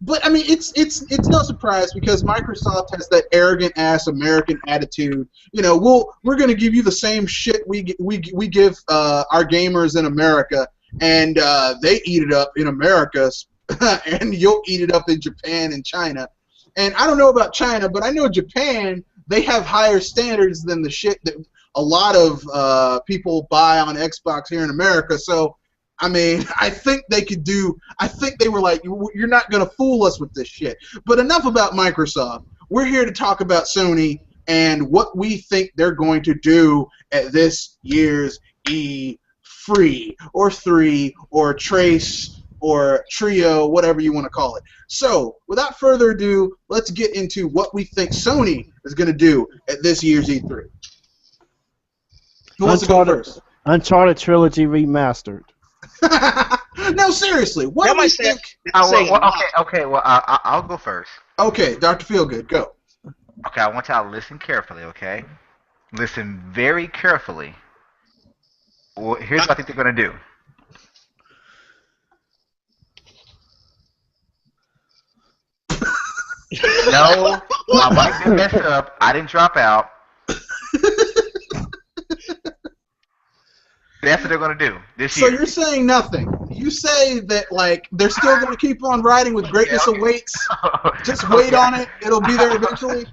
But I mean, it's no surprise because Microsoft has that arrogant ass American attitude. You know, we're gonna give you the same shit we give our gamers in America, and they eat it up in America, and you'll eat it up in Japan and China. And I don't know about China, but I know Japan. They have higher standards than the shit that a lot of people buy on Xbox here in America. So. I mean, I think they were like, you're not going to fool us with this shit. But enough about Microsoft. We're here to talk about Sony and what we think they're going to do at this year's E3 or 3 or Trace or Trio, whatever you want to call it. So, without further ado, let's get into what we think Sony is going to do at this year's E3. Who wants to go first? Uncharted Trilogy Remastered. No, seriously. What do we think? Okay. Well, I'll go first. Okay, Dr. Feelgood, go. Okay, I want y'all to listen carefully. Okay, listen very carefully. Well, here's what I think they're gonna do. No, my mic didn't mess up. I didn't drop out. That's what they're going to do this year. So you're saying nothing. You say that, like, they're still going to keep on riding with greatness awaits. Just wait on it. It'll be there eventually.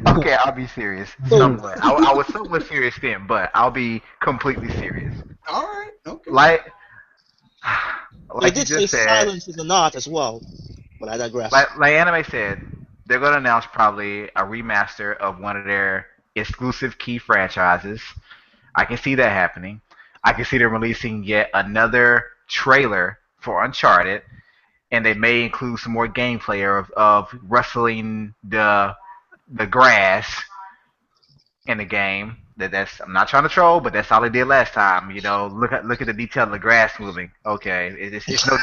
Okay, I'll be serious. Somewhat. I was somewhat serious then, but I'll be completely serious. All right. Okay. Like I did say silence is a nod as well, but I digress. Like Anime said, they're going to announce probably a remaster of one of their exclusive key franchises. I can see that happening. I can see them releasing yet another trailer for Uncharted, and they may include some more gameplay of wrestling the grass in the game. I'm not trying to troll, but that's all they did last time. You know, look at the detail of the grass moving. Okay, it's no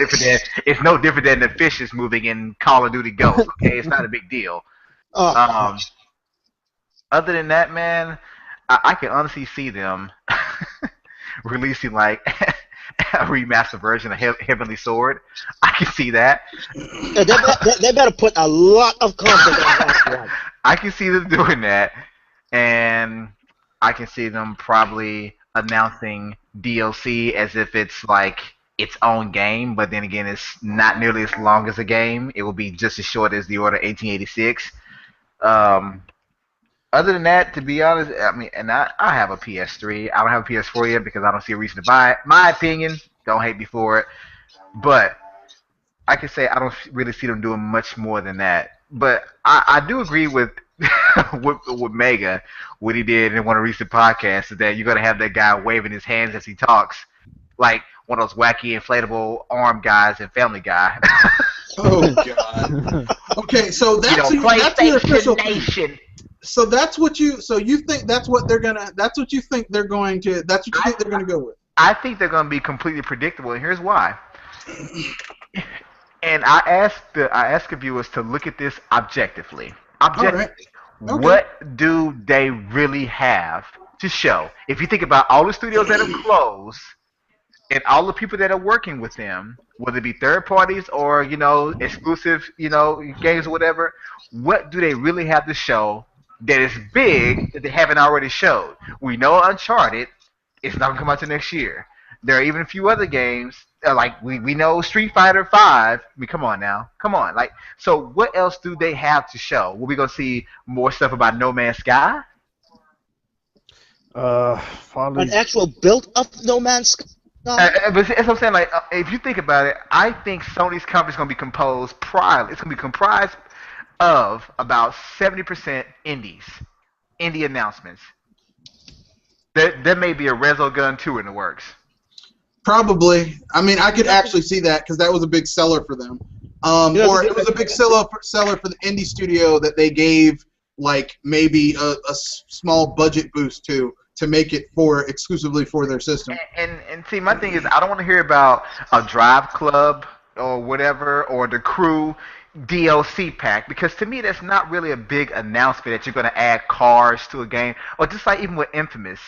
different than the fishes moving in Call of Duty Ghosts. Okay, it's not a big deal. Other than that, man, I can honestly see them releasing like a remastered version of Heavenly Sword. I can see that. They better put a lot of content on that one. I can see them doing that, and I can see them probably announcing DLC as if it's like its own game, but then again, it's not nearly as long as a game. It will be just as short as The Order 1886. Other than that, to be honest, I mean, and I have a PS3. I don't have a PS4 yet because I don't see a reason to buy it. My opinion, don't hate me for it. But I can say I don't really see them doing much more than that. But I do agree with with Mega, what he did in one of the recent podcasts, is that you're going to have that guy waving his hands as he talks, like one of those wacky inflatable arm guys in Family Guy. Oh, God. Okay, so that's, that's your official Nation. So that's what you think they're gonna go with. That's what you think they're going to go with. I think they're going to be completely predictable, and here's why. And I ask the viewers to look at this objectively. All right. Objectively, Okay. what do they really have to show? If you think about all the studios that have closed and all the people that are working with them, whether it be third parties or exclusive games or whatever, what do they really have to show that is big that they haven't already showed? We know Uncharted, it's not gonna come out till next year. There are even a few other games like we know Street Fighter Five. I mean, come on now, come on. Like, so what else do they have to show? Will we gonna see more stuff about No Man's Sky? An Probably. actual build of No Man's Sky? But that's what I'm saying. Like, if you think about it, I think Sony's company is going to be composed prior. It's going to be comprised of about 70% indie announcements. There may be a Resogun 2 in the works. Probably. I mean, I could actually see that because that was a big seller for them. Yeah, Or it was a big seller for the indie studio that they gave like maybe a small budget boost to make it for exclusively for their system. And see, my thing is, I don't want to hear about a Drive Club or whatever or the Crew DLC pack because to me that's not really a big announcement that you're going to add cars to a game or just like even with Infamous.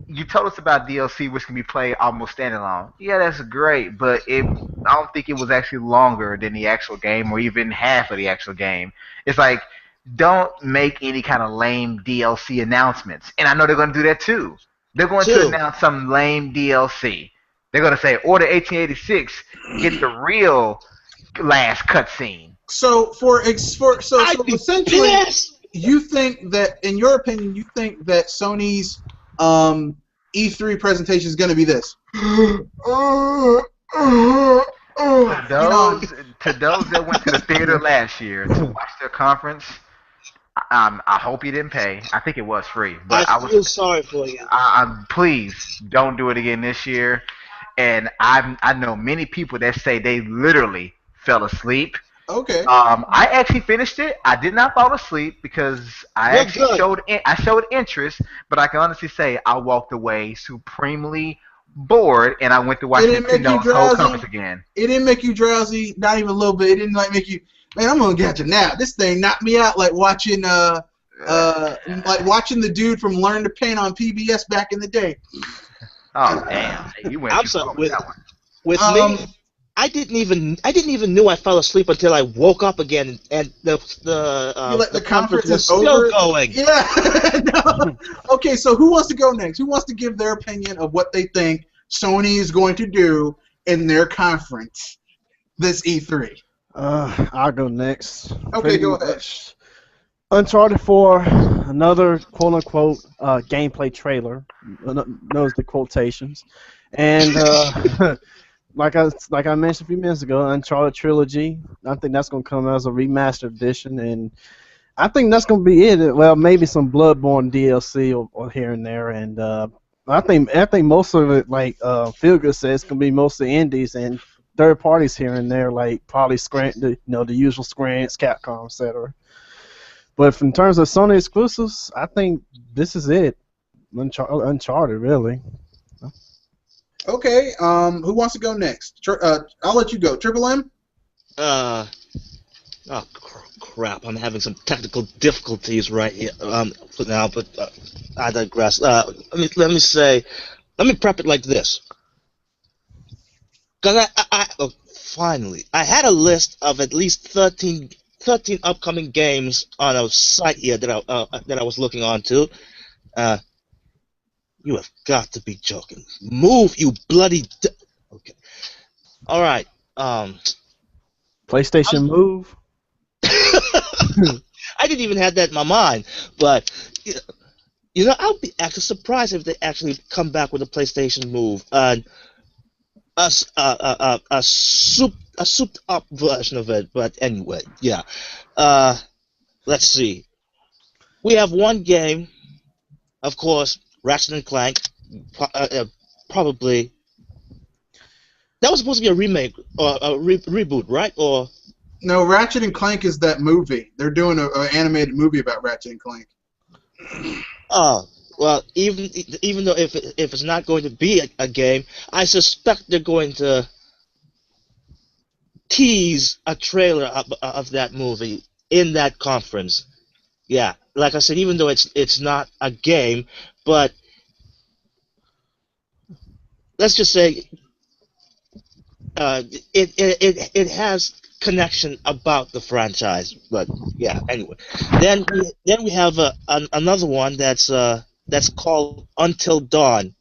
You told us about DLC, which can be played almost standalone. Yeah, that's great, but I don't think it was actually longer than the actual game, or even half of the actual game. It's like, don't make any kind of lame DLC announcements, and I know they're going to do that too. They're going to Two. announce some lame DLC. They're going to say, Order 1886, get the real last cutscene. So so I'd be essentially, pissed! you think that, in your opinion, you think that Sony's E3 presentation is going to be this? To those that went to the theater last year to watch their conference, I hope you didn't pay. I think it was free, but I feel sorry for you. please don't do it again this year. And I know many people that say they literally fell asleep. Okay. I actually finished it. I did not fall asleep because I You're actually good. showed interest, but I can honestly say I walked away supremely bored, and I went to watch It didn't make you Nintendo's whole drowsy? conference again. It didn't make you drowsy, not even a little bit. It didn't like make you, man, I'm gonna get you now. This thing knocked me out like watching the dude from Learn to Paint on PBS back in the day. Oh damn! Hey, you went I'm too sorry, far with that one. with Um, me, I didn't even knew I fell asleep until I woke up again and You let the conference conference was is over? still going. Yeah. No. Okay, so who wants to go next? Who wants to give their opinion of what they think Sony is going to do in their conference this E3? I'll go next. Okay, Pretty go ahead. much. Uncharted 4, another quote-unquote gameplay trailer, knows the quotations, and like I mentioned a few minutes ago, Uncharted trilogy. I think that's gonna come as a remastered edition, and I think that's gonna be it. Well, maybe some Bloodborne DLC or here and there, and I think most of it, like Feelgood says, it's gonna be mostly indies and third parties here and there, like probably the usual Square Enix, Capcom, etc. But in terms of Sony exclusives, I think this is it. Uncharted, really. Okay, who wants to go next? I'll let you go. Triple M? Oh crap! I'm having some technical difficulties right here for now, but I digress. Let me prep it like this. Cause finally I had a list of at least 13 upcoming games on a site here that I was looking onto. You have got to be joking. Move, you bloody. Okay. All right. PlayStation Move. I didn't even have that in my mind, but I'll be actually surprised if they actually come back with a PlayStation Move, a souped up version of it. But anyway, yeah. Let's see. We have one game, of course, Ratchet and Clank, probably. That was supposed to be a remake or a reboot, right? Or No, Ratchet and Clank is that movie. They're doing an animated movie about Ratchet and Clank. oh, Well, even though if it's not going to be a game, I suspect they're going to tease a trailer of that movie in that conference. Yeah, like I said, even though it's not a game, but let's just say it has connection about the franchise. But yeah, anyway, then we have another one that's called Until Dawn.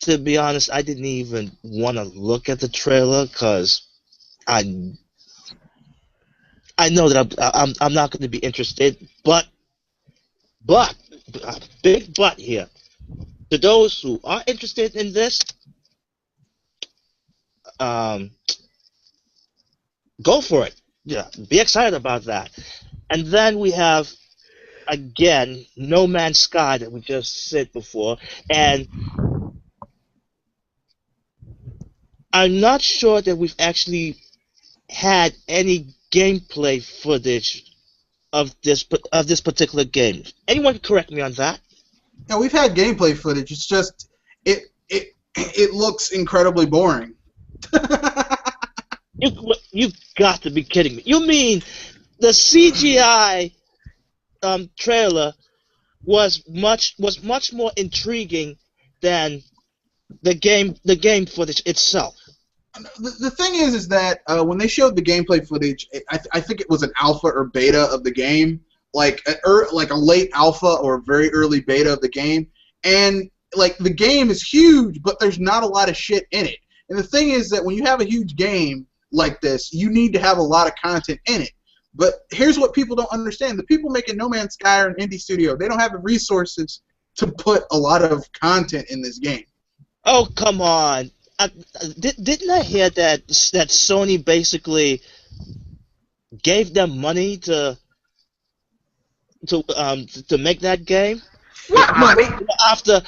To be honest, I didn't even want to look at the trailer because I I know that I'm not going to be interested. But big but here. To those who are interested in this, um, go for it. Yeah, be excited about that. And then we have again No Man's Sky that we just said before, and I'm not sure that we've actually had any gameplay footage of this particular game. Anyone correct me on that? Now we've had gameplay footage. It's just it looks incredibly boring. You got to be kidding me. You mean the CGI trailer was much more intriguing than the game footage itself? The thing is that when they showed the gameplay footage, I think it was an alpha or beta of the game, like a late alpha or very early beta of the game, and like the game is huge, but there's not a lot of shit in it. And the thing is that when you have a huge game like this, you need to have a lot of content in it. But here's what people don't understand: the people making No Man's Sky are an indie studio. They don't have the resources to put a lot of content in this game. Oh, come on. Didn't I hear that Sony basically gave them money to make that game What money? after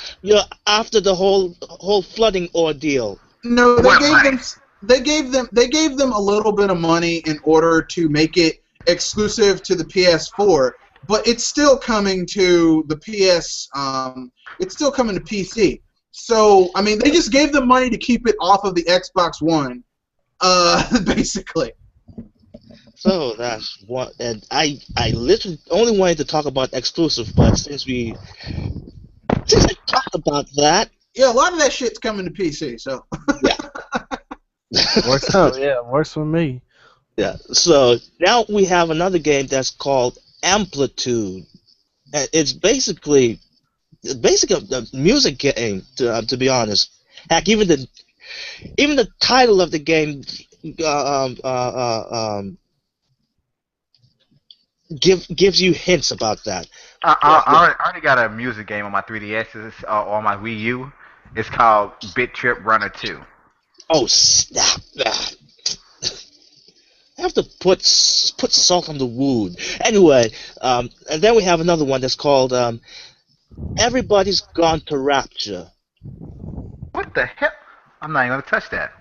the whole flooding ordeal? No, What money? they gave them a little bit of money in order to make it exclusive to the PS4, but it's still coming to the PS. It's still coming to PC. So I mean, they just gave them money to keep it off of the Xbox One, basically. So that's what, and I literally only wanted to talk about exclusive, but since I talked about that, Yeah, a lot of that shit's coming to PC. So Works out. Yeah, works for me. yeah. So now we have another game that's called Amplitude. And it's basically a music game, to be honest. Heck, even the title of the game gives you hints about that. I already got a music game on my 3DS or on my Wii U. It's called Bit Trip Runner 2. Oh snap! I have to put salt on the wound. Anyway, and then we have another one that's called Everybody's Gone to Rapture. What the hell? I'm not even gonna touch that.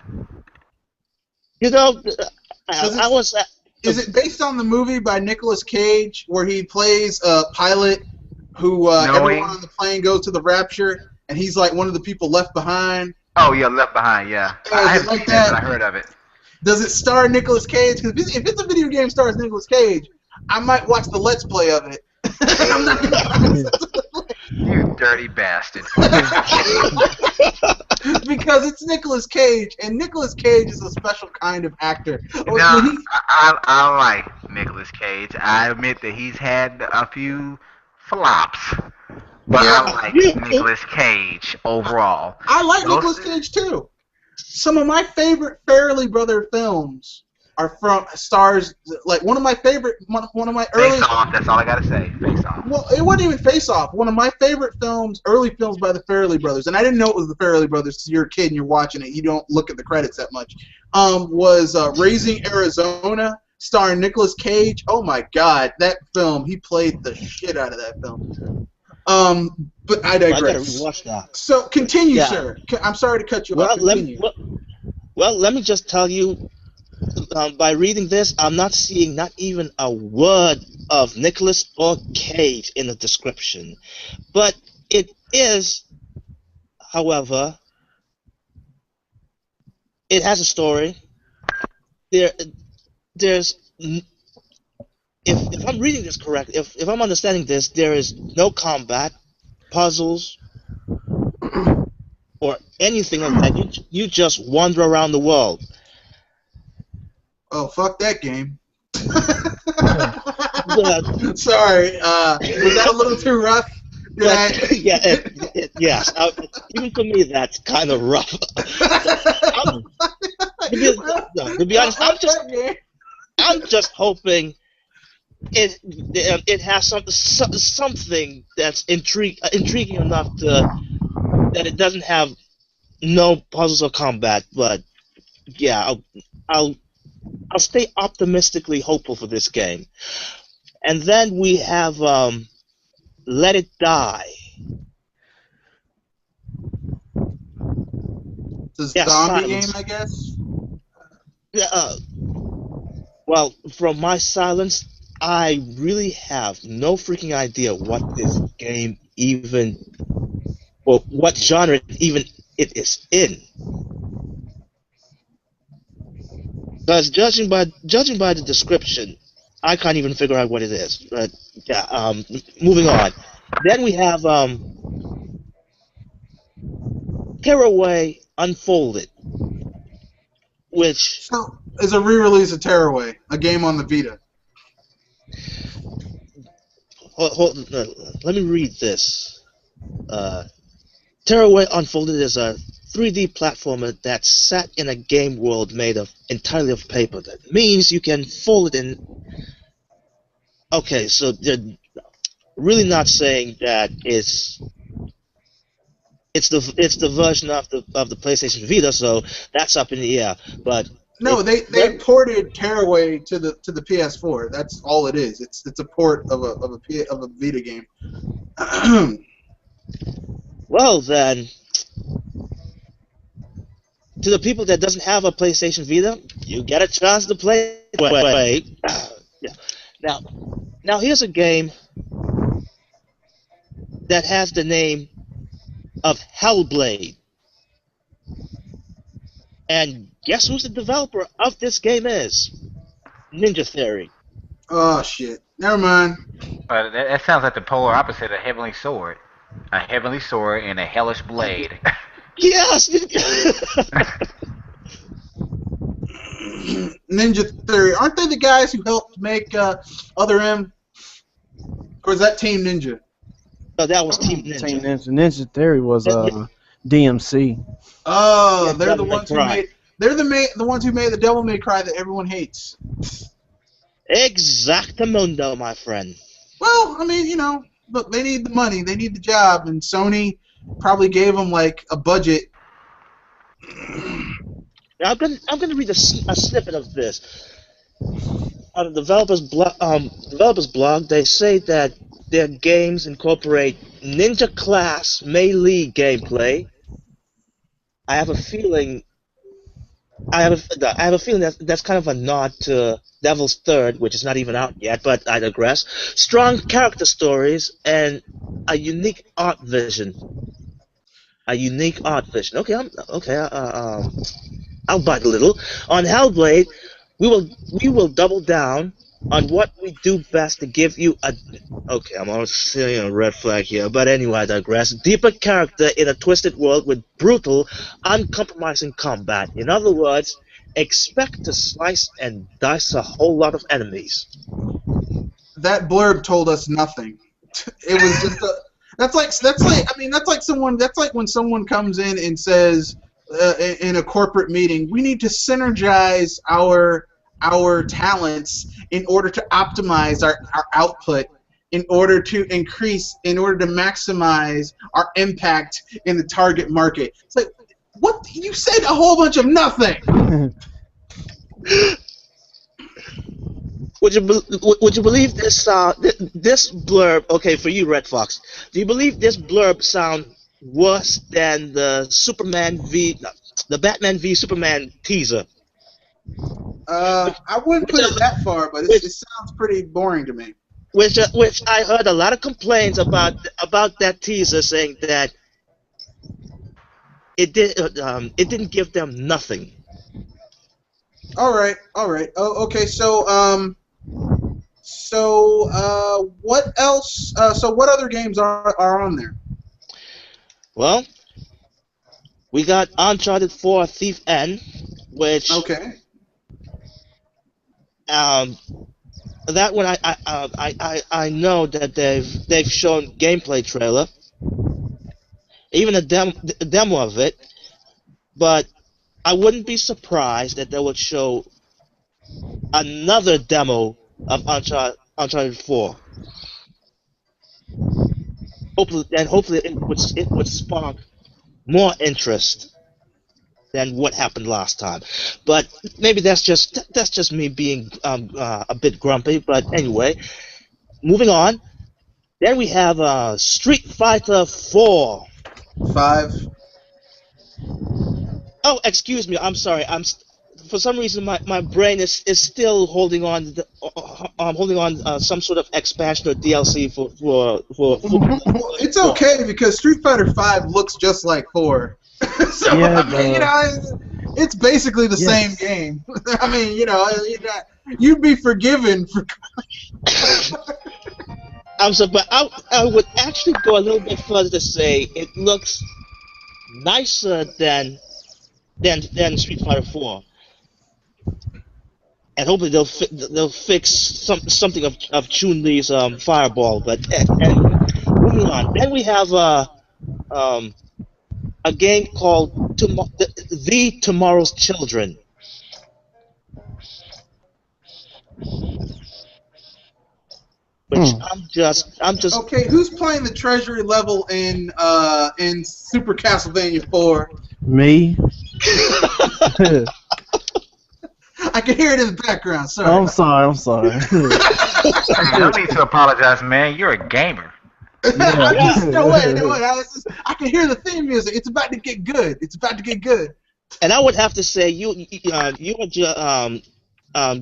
You know, Does I it- was is it based on the movie by Nicolas Cage where he plays a pilot who everyone on the plane goes to the rapture and he's like one of the people left behind? Oh yeah, Left Behind. Yeah, Oh, I is it haven't like seen that, that? but I heard of it. Does it star Nicolas Cage? Because if it's a video game stars Nicolas Cage, I might watch the Let's Play of it. I'm not gonna You dirty bastard. because it's Nicolas Cage, and Nicolas Cage is a special kind of actor. No, I like Nicolas Cage. I admit that he's had a few flops, but Yeah. I like Nicolas Cage overall. I like Those- Nicolas Cage too. Some of my favorite Farrelly Brother films are from stars like one of my early. Face Off. That's all I gotta say. Face Off. Well, it wasn't even Face Off. One of my favorite films, early films by the Farrelly Brothers, and I didn't know it was the Farrelly Brothers. Because you're a kid and you're watching it, you don't look at the credits that much. Was Raising Arizona, starring Nicolas Cage. Oh my God, that film! He played the shit out of that film. But I I gotta digress. rewatch that. So continue, Yeah. sir. I'm sorry to cut you Well, off. Continue. let me just tell you, by reading this, I'm not seeing not even a word of Nicholas or Cage in the description, but it is, however, it has a story. There, there's if I'm reading this correct, if I'm understanding this, there is no combat, puzzles, or anything like that. You just wander around the world. Oh, fuck that game. But, Sorry, was that a little too rough? yeah, yes. Even for me, that's kind of rough. I'm, to be honest, I'm just hoping it has something that's intriguing enough that it doesn't have no puzzles or combat. But yeah, I'll I'll stay optimistically hopeful for this game. And then we have Let It Die. It's a Yeah, zombie silence. game, I guess. Yeah, well, from my silence, I really have no freaking idea what this game even, or what genre even it is in. Because judging by the description, I can't even figure out what it is. But yeah, moving on. Then we have Tearaway Unfolded, which So, it's a re-release of Tearaway, a game on the Vita. let me read this. Tearaway Unfolded is a 3D platformer that's set in a game world made of entirely of paper. That means you can fold it in. Okay, so they're really not saying that it's the version of the PlayStation Vita, so that's up in the air. But No, they ported Tearaway to the PS4. That's all it is. It's a port of a Vita game. well then, to the people that doesn't have a PlayStation Vita, you get a chance to play. Wait. Yeah. Now here's a game that has the name of Hellblade. And guess who's the developer of this game is? Ninja Theory. Oh shit. Never mind. That sounds like the polar opposite of Heavenly Sword. A Heavenly Sword and a Hellish Blade. Yes! Ninja Theory. Aren't they the guys who helped make Other M? Or is that Team Ninja? No, that was Team Ninja. Team Ninja. Ninja Theory was DMC. Oh, Yeah, they're the Devil May ones who Cry. made. They're the ones who made the Devil May Cry that everyone hates. Exactamundo, my friend. Well, I mean, look, they need the money, they need the job, and Sony probably gave them like a budget. Now, I'm gonna read a snippet of this. On the developers blog, they say that their games incorporate ninja class melee gameplay. I have a feeling. I have a feeling that's kind of a nod to Devil's Third, which is not even out yet, but I digress. Strong character stories and a unique art vision. Okay, I'll bite a little. On Hellblade, we will double down on what we do best to give you a. Okay, I'm almost seeing a red flag here, but anyway, I digress. Deeper character in a twisted world with brutal, uncompromising combat. In other words, expect to slice and dice a whole lot of enemies. That blurb told us nothing. It was just a. That's like when someone comes in and says in a corporate meeting, we need to synergize our talents in order to optimize our output, in order to maximize our impact in the target market. It's like, what? You said a whole bunch of nothing. Would you believe this this blurb? Okay, for you, Red Fox. Do you believe this blurb sound worse than the Batman v Superman teaser? I wouldn't put it that far, but it sounds pretty boring to me. which I heard a lot of complaints about that teaser, saying that it didn't give them nothing. All right, all right. Oh, okay. What else? So what other games are on there? Well, we got Uncharted 4: Thief N, which Okay. um that one I know that they've shown gameplay trailer, even a demo of it, but I wouldn't be surprised that they would show another demo of Uncharted 4. Hopefully it would spark more interest than what happened last time. But maybe that's just me being a bit grumpy. But anyway, moving on. Then we have Street Fighter 4. 5. Oh, excuse me. I'm sorry. For some reason my brain is still holding on holding on some sort of expansion or DLC for It's okay because Street Fighter 5 looks just like 4. So Yeah, I mean, you know, it's basically the same Yes. game. I mean, you know, you'd be forgiven for. I'm sorry, but I would actually go a little bit further to say it looks nicer than Street Fighter 4, and hopefully they'll fix something of Chun Li's Fireball. But anyway, moving on. Then we have um a game called the Tomorrow's Children, which I'm just Okay, who's playing the treasury level in Super Castlevania 4? Me. I can hear it in the background. Sorry. I'm sorry. I'm sorry. Hey, no need to apologize, man. You're a gamer. No way. I can hear the theme music. It's about to get good. It's about to get good. and I would have to say you are just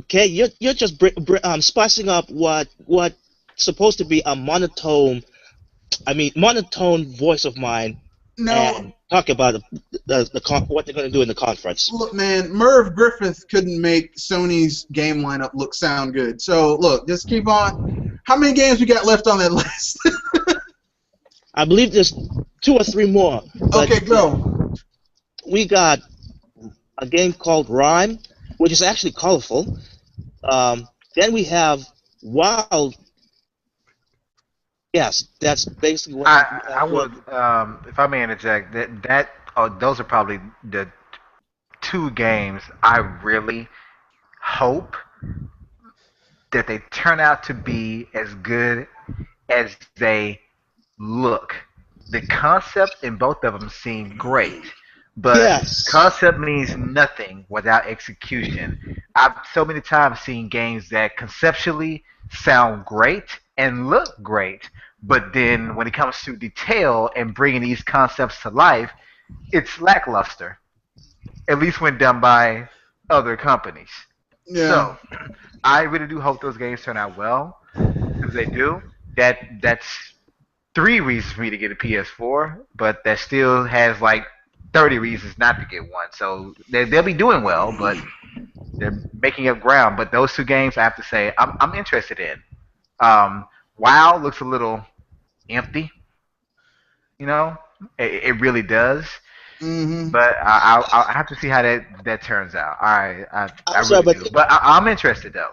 Kay, you're just spicing up what supposed to be a monotone voice of mine, No, and talk about what they're going to do in the conference. look, man, Merv Griffith couldn't make Sony's game lineup sound good. So, look, just keep on. How many games we got left on that list? I believe there's 2 or 3 more. But Okay, go. we got a game called Rhyme, which is actually colorful. Then we have Wild. Yes, that's basically what. I would, if I may interject, those are probably the 2 games I really hope that they turn out to be as good as they look. The concept in both of them seem great, but Yes. concept means nothing without execution. I've so many times seen games that conceptually sound great and look great, but then when it comes to detail and bringing these concepts to life, it's lackluster, at least when done by other companies. Yeah. So, I really do hope those games turn out well. If they do, that's 3 reasons for me to get a PS4, but that still has like 30 reasons not to get one. So they'll be doing well, but they're making up ground. But those 2 games, I have to say, I'm interested in. WoW looks a little empty, you know. It really does. Mm-hmm. But I'll have to see how that turns out. I I'm sorry, really but do. But I'm interested though.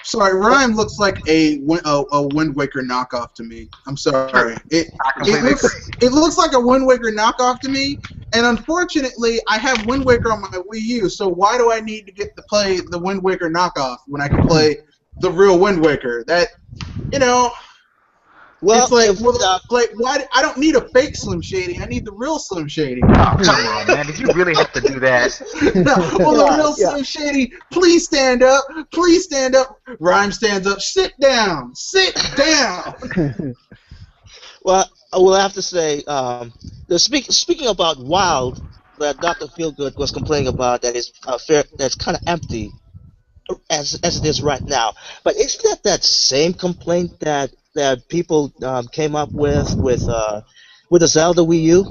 Sorry, Rhyme looks like a Wind Waker knockoff to me. I'm sorry. I completely agree. It looks like a Wind Waker knockoff to me, and unfortunately, I have Wind Waker on my Wii U. So why do I need to get to play the Wind Waker knockoff when I can play the real Wind Waker? That, you know, Well, it's like, if, like why? I don't need a fake Slim Shady. I need the real Slim Shady. Oh, come on, man. Did you really have to do that? Well, the real Slim Shady, please stand up. Please stand up. Rhyme stands up. Sit down. Sit down. well, I will have to say, speaking about Wild, that Dr. Feelgood was complaining about, that is that's kind of empty. as it is right now. But isn't that same complaint that people came up with the Zelda Wii U?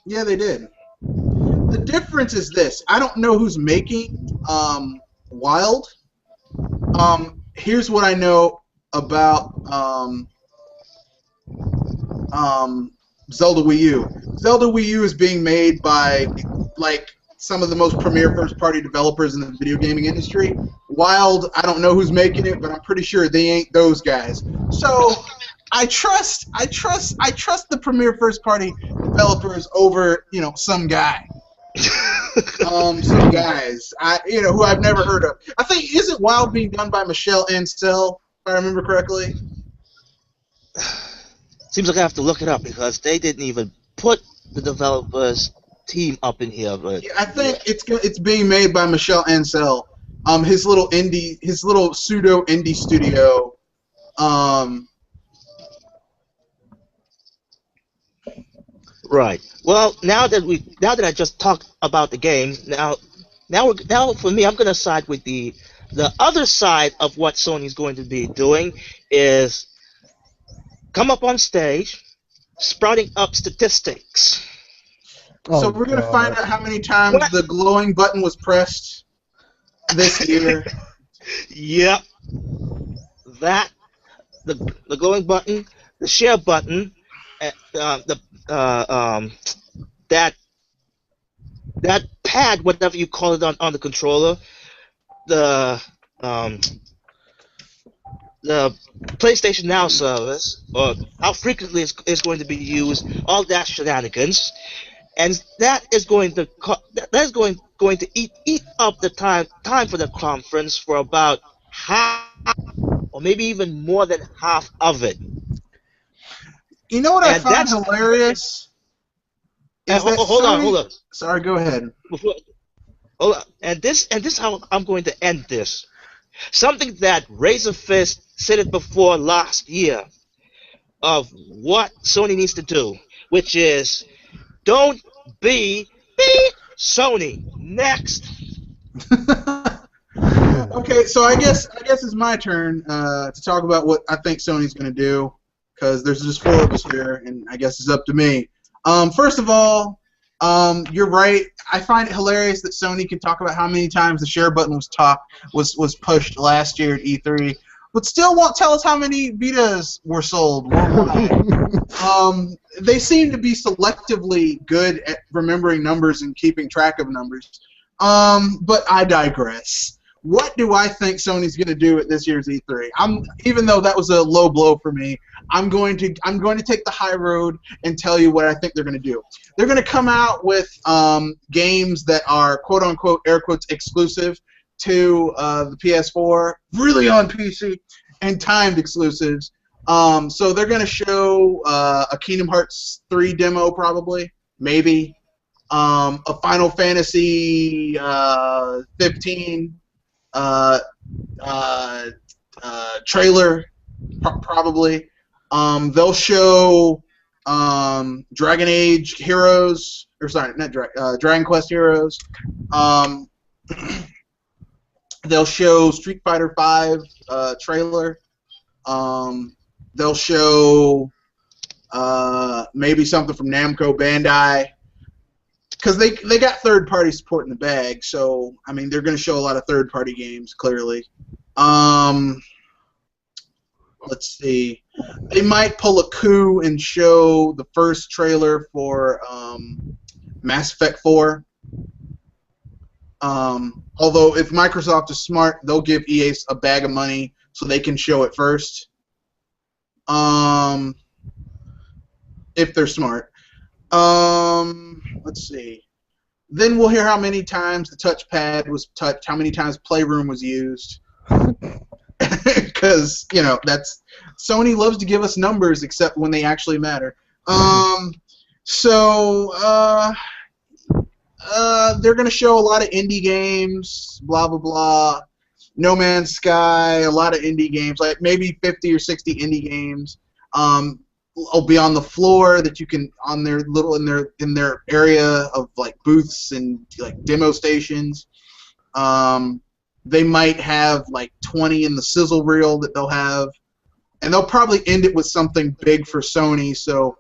Yeah, they did. The difference is this. I don't know who's making Wild. Here's what I know about Zelda Wii U. Zelda Wii U is being made by like some of the most premier first-party developers in the video gaming industry. Wild, I don't know who's making it, but I'm pretty sure they ain't those guys. So I trust the premier first-party developers over some guy. Some guys who I've never heard of. I think isn't Wild being done by Michelle Ancel, if I remember correctly. Seems like I have to look it up because they didn't even put the developers team up in here. But Yeah, I think it's being made by Michelle Ancel. His little pseudo indie studio. right. Well, now that I just talked about the game, now for me, I'm gonna side with the other side of what Sony's going to be doing is come up on stage, sprouting up statistics. So Oh we're gonna find God. out how many times What? the glowing button was pressed this year. Yep, that the glowing button, the share button, the that that pad, whatever you call it on the controller, the um, the PlayStation Now service, or how frequently it's going to be used, all that shenanigans, and that is going to that is going to eat up the time for the conference for about half, or maybe even more than half of it. You know what I And find that's hilarious is that hold Sony. on, Sorry, go ahead. before, hold on. And this how I'm going to end this. Something that Razor Fist said it before last year of what Sony needs to do, which is don't be Sony. Next. Okay, so I guess it's my turn to talk about what I think Sony's going to do because there's just four of us here, and I guess it's up to me. First of all, you're right. I find it hilarious that Sony can talk about how many times the share button was pushed last year at E3, but still won't tell us how many Vitas were sold worldwide. They seem to be selectively good at remembering numbers and keeping track of numbers. But I digress. What do I think Sony's going to do at this year's E3? Even though that was a low blow for me, I'm going to take the high road and tell you what I think they're going to do. They're going to come out with games that are quote unquote air quotes exclusive to the PS4, really on PC, and timed exclusives. So they're going to show a Kingdom Hearts 3 demo probably, maybe. A Final Fantasy 15 trailer, probably. They'll show Dragon Age Heroes, or sorry, not Dragon Quest Heroes. They'll show Street Fighter 5 trailer. They'll show maybe something from Namco Bandai. Because they got third-party support in the bag, so, I mean, they're going to show a lot of third-party games, clearly. Let's see. They might pull a coup and show the first trailer for Mass Effect 4. Although, if Microsoft is smart, they'll give EA a bag of money so they can show it first. If they're smart. Let's see. Then we'll hear how many times the touchpad was touched, how many times Playroom was used. Because, that's Sony loves to give us numbers except when they actually matter. So they're going to show a lot of indie games, blah, blah, blah. No Man's Sky, a lot of indie games, like maybe 50 or 60 indie games. Will be on the floor that you can on their little in their area of like booths and like demo stations. They might have like 20 in the sizzle reel that they'll have, and they'll probably end it with something big for Sony. So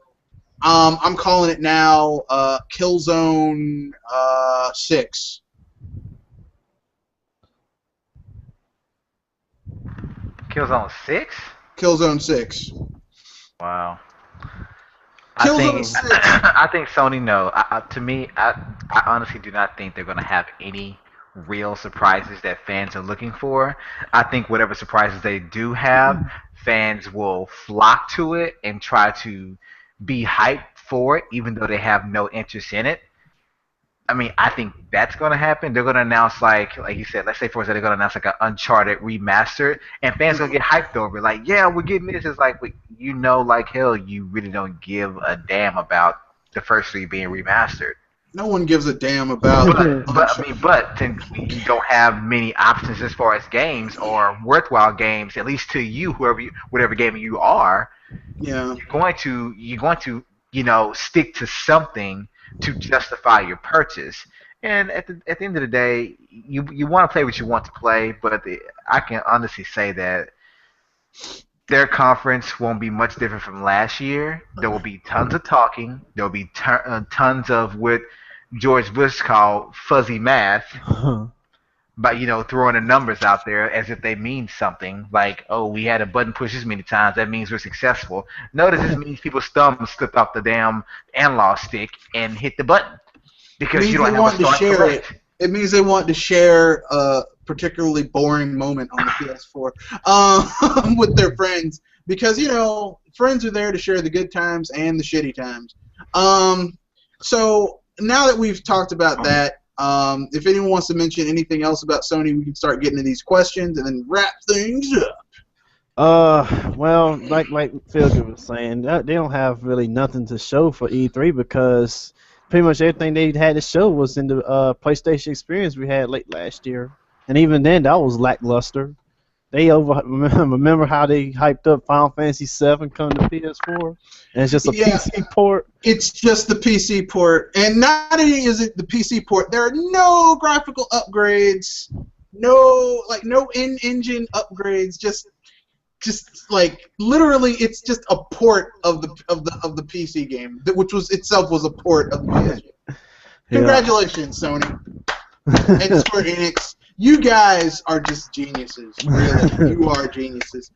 I'm calling it now Killzone 6. Killzone 6? Killzone 6. Wow. Killzone 6. I think Sony. No, to me, I honestly do not think they're going to have any real surprises that fans are looking for. I think whatever surprises they do have, fans will flock to it and try to be hyped for it, even though they have no interest in it. I mean, I think that's going to happen. They're going to announce, like you said, let's say for example, they're going to announce like an Uncharted remastered, and fans going to get hyped over it. Like, yeah, we're getting this. It's like, like hell, you really don't give a damn about the first three being remastered. No one gives a damn about. But since you don't have many options as far as games or worthwhile games, at least to you, whatever game you are, yeah, you're going to stick to something to justify your purchase. And at the end of the day, you want to play what you want to play, but I can honestly say that their conference won't be much different from last year. There will be tons of talking. There will be tons of what George Bush called fuzzy math, but throwing the numbers out there as if they mean something. Like, oh, we had a button push this many times, that means we're successful. No, this just means people's thumbs slipped off the damn analog stick and hit the button because you don't have a start correct. It means they want to share a particularly boring moment on the PS4 with their friends because friends are there to share the good times and the shitty times. So now that we've talked about that, if anyone wants to mention anything else about Sony, we can start getting to these questions and then wrap things up. Well, like Phil was saying, they don't have really nothing to show for E3 because pretty much everything they had to show was in the PlayStation experience we had late last year, and even then that was lackluster. They remember how they hyped up Final Fantasy VII coming to PS4, and it's just a PC port. It's just the PC port, and not only is it the PC port, there are no graphical upgrades, no in-engine upgrades, just like literally, it's just a port of the PC game, which was itself was a port of the PS. Congratulations, Sony and Square Enix. You guys are just geniuses. Really, you are geniuses.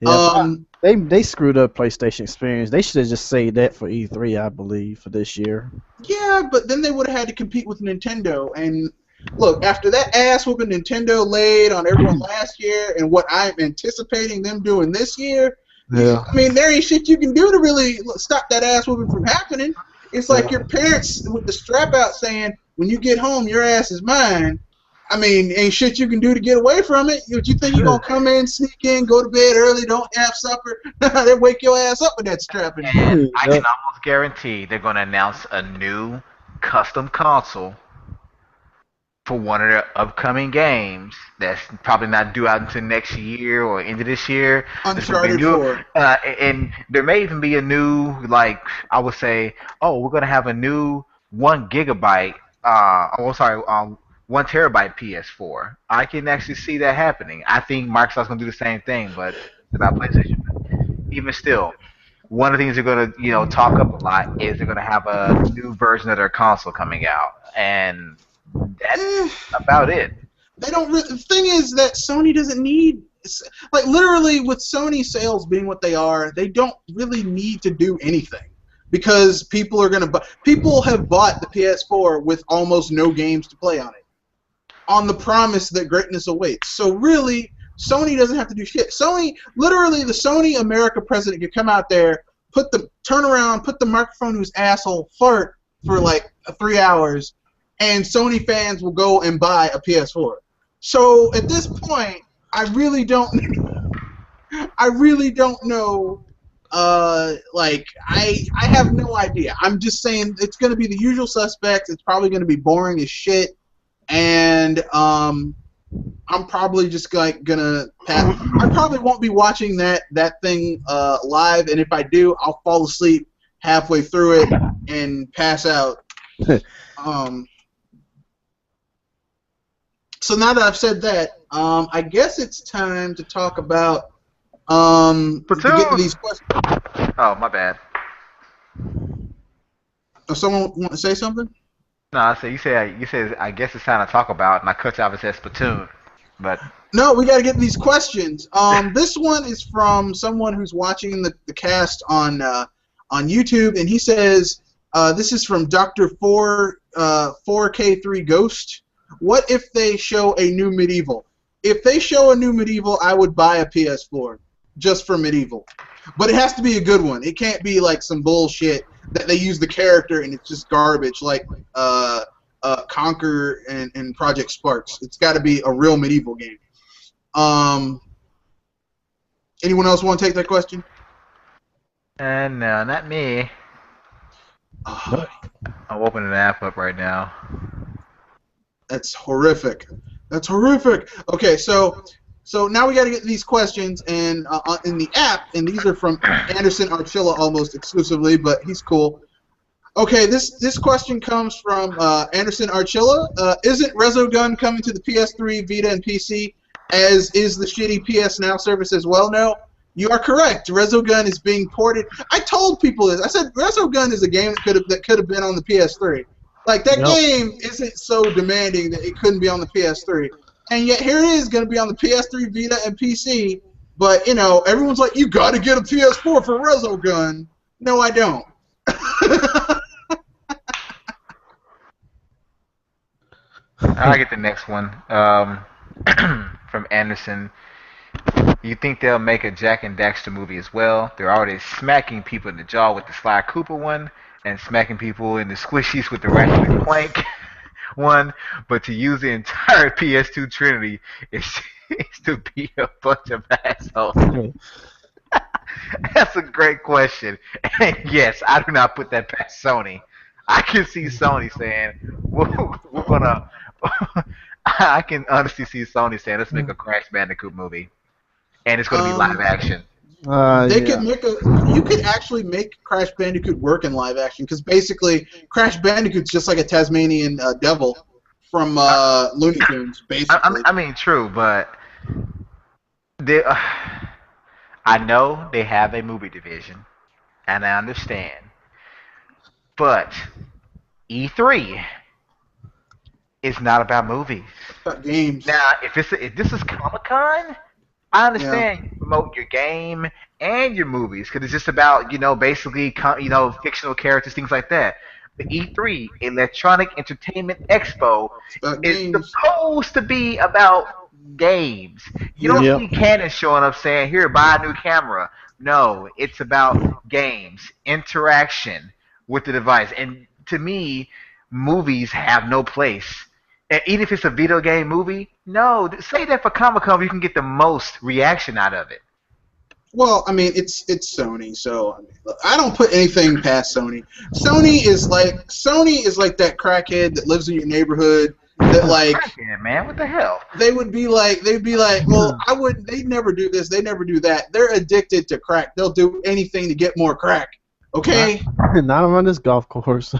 Yeah, they screwed up PlayStation experience. They should have just saved that for E3, I believe, for this year. Yeah, but then they would have had to compete with Nintendo. And look, after that ass whooping Nintendo laid on everyone last year, and what I'm anticipating them doing this year, I mean, there ain't shit you can do to really stop that ass whooping from happening. It's like your parents with the strap out saying, "When you get home, your ass is mine." I mean, ain't shit you can do to get away from it. You think you're going to come in, sneak in, go to bed early, don't have supper? They wake your ass up with that strap in. And I can almost guarantee they're going to announce a new custom console for one of their upcoming games that's probably not due out until next year or into this year. Uncharted 4. And there may even be a new, I would say, we're going to have a new 1 gigabyte, 1 terabyte PS4. I can actually see that happening. I think Microsoft's going to do the same thing, but without PlayStation. Even still, one of the things they're going to talk up a lot is they're going to have a new version of their console coming out, and that's about it. They don't. The thing is that Sony doesn't need, literally, with Sony sales being what they are, they don't really need to do anything. Because people are going to buy. People have bought the PS4 with almost no games to play on it, on the promise that greatness awaits. So really, Sony doesn't have to do shit. Literally, the Sony America president could come out there, turn around, put the microphone to his asshole, fart for 3 hours, and Sony fans will go and buy a PS4. So at this point, I really don't know. I have no idea. I'm just saying it's going to be the usual suspects. It's probably going to be boring as shit. And I'm probably just gonna pass. I probably won't be watching that thing live, and if I do, I'll fall asleep halfway through it So now that I've said that, I guess it's time to talk about to get to Platoon. these questions. Oh, my bad. Does someone want to say something? No, I said you said I guess it's time to talk about, and I cut you off and said Splatoon, but No, we got to get these questions. This one is from someone who's watching the cast on YouTube, and he says, this is from Dr. 4K3 Ghost. What if they show a new Medieval? If they show a new Medieval, I would buy a PS4 just for Medieval. But it has to be a good one. It can't be like some bullshit that they use the character and it's just garbage like Conquer and Project Sparks. It's got to be a real Medieval game. Anyone else want to take that question? no, not me. Oh, I'm opening the app up right now. that's horrific. That's horrific. Okay, so now we got to get these questions and in the app, and these are from Anderson Archilla almost exclusively, but he's cool. Okay, this question comes from Anderson Archilla. Isn't Resogun coming to the PS3, Vita, and PC, as is the shitty PS Now service as well? No, you are correct. Resogun is being ported. I told people this. I said Resogun is a game that could have been on the PS3. Like, that game isn't so demanding that it couldn't be on the PS3. And yet here it is going to be on the PS3, Vita, and PC. But, you know, everyone's like, you got to get a PS4 for Resogun. No, I don't. I'll get the next one. From Anderson. You think they'll make a Jack and Daxter movie as well? They're already smacking people in the jaw with the Sly Cooper one, and smacking people in the squishies with the Ratchet and Clank one. But to use the entire PS2 Trinity is to be a bunch of assholes. That's a great question. And yes, I do not put that past Sony. I can see Sony saying, we're gonna. I can honestly see Sony saying, let's make a Crash Bandicoot movie, and it's gonna be live action. They could make you could actually make Crash Bandicoot work in live action, because basically Crash Bandicoot's just like a Tasmanian devil from Looney Tunes, basically. I mean, true, but they, I know they have a movie division, and I understand, but E3 is not about movies. It's about games. Now, if this is Comic-Con, I understand you promote your game and your movies, because it's just about, basically, fictional characters, things like that. The E3, Electronic Entertainment Expo, is supposed to be about games. You don't see Canon showing up saying, here, buy a new camera. No, it's about games, interaction with the device. And to me, movies have no place. And even if it's a video game movie, no, say that for Comic-Con where you can get the most reaction out of it. Well, I mean, it's Sony, so I mean, look, I don't put anything past Sony. Sony is like that crackhead that lives in your neighborhood that like crackhead, man, what the hell? They'd be like, well, they'd never do this, they'd never do that. They're addicted to crack. They'll do anything to get more crack. Okay? Not on this golf course.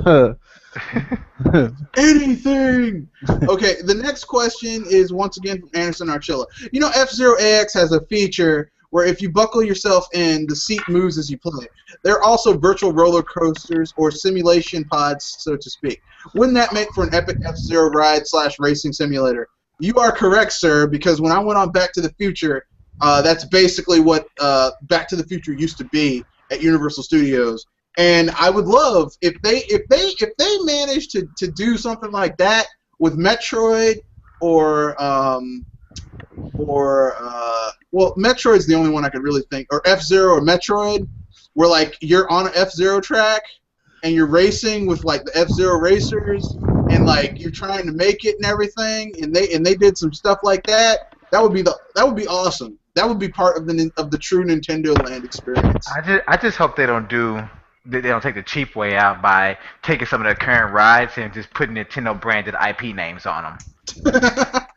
Anything. Okay, the next question is once again from Anderson Archilla. You know, F-Zero AX has a feature where if you buckle yourself in, the seat moves as you play. There are also virtual roller coasters or simulation pods, so to speak. Wouldn't that make for an epic F-Zero ride / racing simulator? You are correct, sir, because when I went on Back to the Future, that's basically what Back to the Future used to be at Universal Studios. And I would love if they managed to do something like that with Metroid or Metroid's the only one I could really think, or F-Zero or Metroid, where like you're on an F-Zero track and you're racing with like the F-Zero racers and like you're trying to make it and everything, and they did some stuff like that. That would be awesome. That would be part of the true Nintendo Land experience. I just hope they don't take the cheap way out by taking some of the current rides and just putting Nintendo branded IP names on them.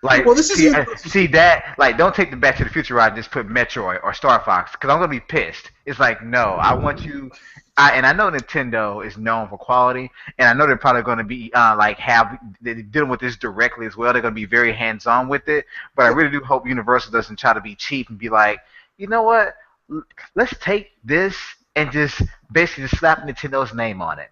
Like, well, see that, like, don't take the Back to the Future ride and just put Metroid or Star Fox, because I'm gonna be pissed It's like, no, I want you. And I know Nintendo is known for quality, and I know they're probably going to be they're dealing with this directly as well. They're going to be very hands on with it. But I really do hope Universal doesn't try to be cheap and be like, you know what? Let's take this and just basically just slap Nintendo's name on it.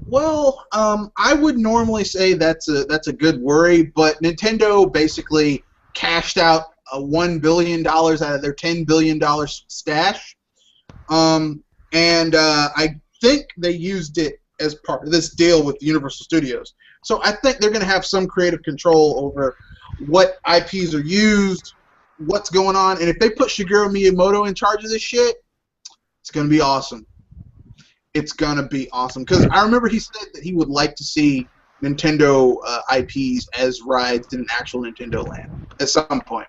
Well, I would normally say that's a good worry, but Nintendo basically cashed out $1 billion out of their $10 billion stash, and I think they used it as part of this deal with Universal Studios. So I think they're going to have some creative control over what IPs are used, what's going on, and if they put Shigeru Miyamoto in charge of this shit, it's going to be awesome. It's gonna be awesome because I remember he said that he would like to see Nintendo IPs as rides in an actual Nintendo Land at some point.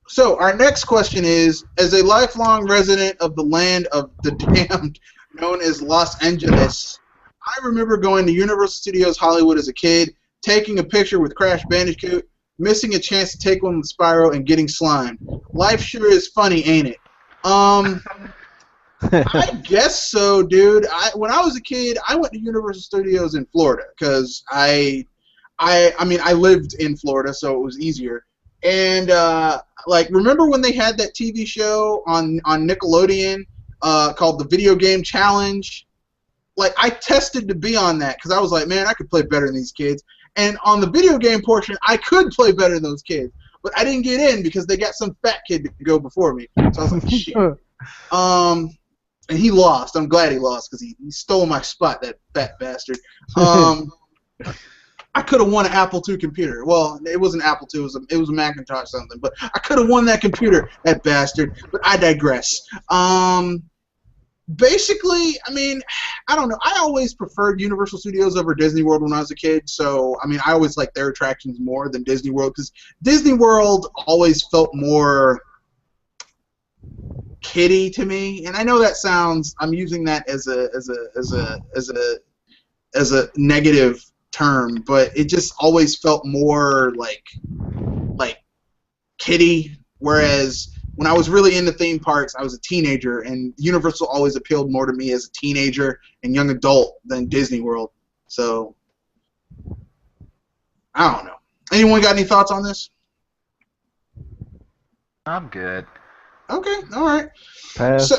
So our next question is: as a lifelong resident of the land of the damned, known as Los Angeles, I remember going to Universal Studios Hollywood as a kid, taking a picture with Crash Bandicoot, missing a chance to take one with Spyro, and getting slimed. Life sure is funny, ain't it? I guess so, dude. When I was a kid, I went to Universal Studios in Florida because I lived in Florida, so it was easier. And remember when they had that TV show on Nickelodeon called the Video Game Challenge? Like, I tested to be on that because I was like, man, I could play better than these kids. And on the video game portion, I could play better than those kids. But I didn't get in because they got some fat kid to go before me. So I was like, shit. And he lost. I'm glad he lost because he stole my spot, that fat bastard. I could have won an Apple II computer. Well, it wasn't Apple II. It was a Macintosh something. But I could have won that computer, that bastard. But I digress. Basically, I mean, I don't know. I always preferred Universal Studios over Disney World when I was a kid. So, I mean, I always liked their attractions more than Disney World because Disney World always felt more kiddie to me. And I know that sounds. I'm using that as a negative term, but it just always felt more like kiddie. Whereas when I was really into theme parks, I was a teenager, and Universal always appealed more to me as a teenager and young adult than Disney World. So, I don't know. Anyone got any thoughts on this? I'm good. Okay, all right. Pass.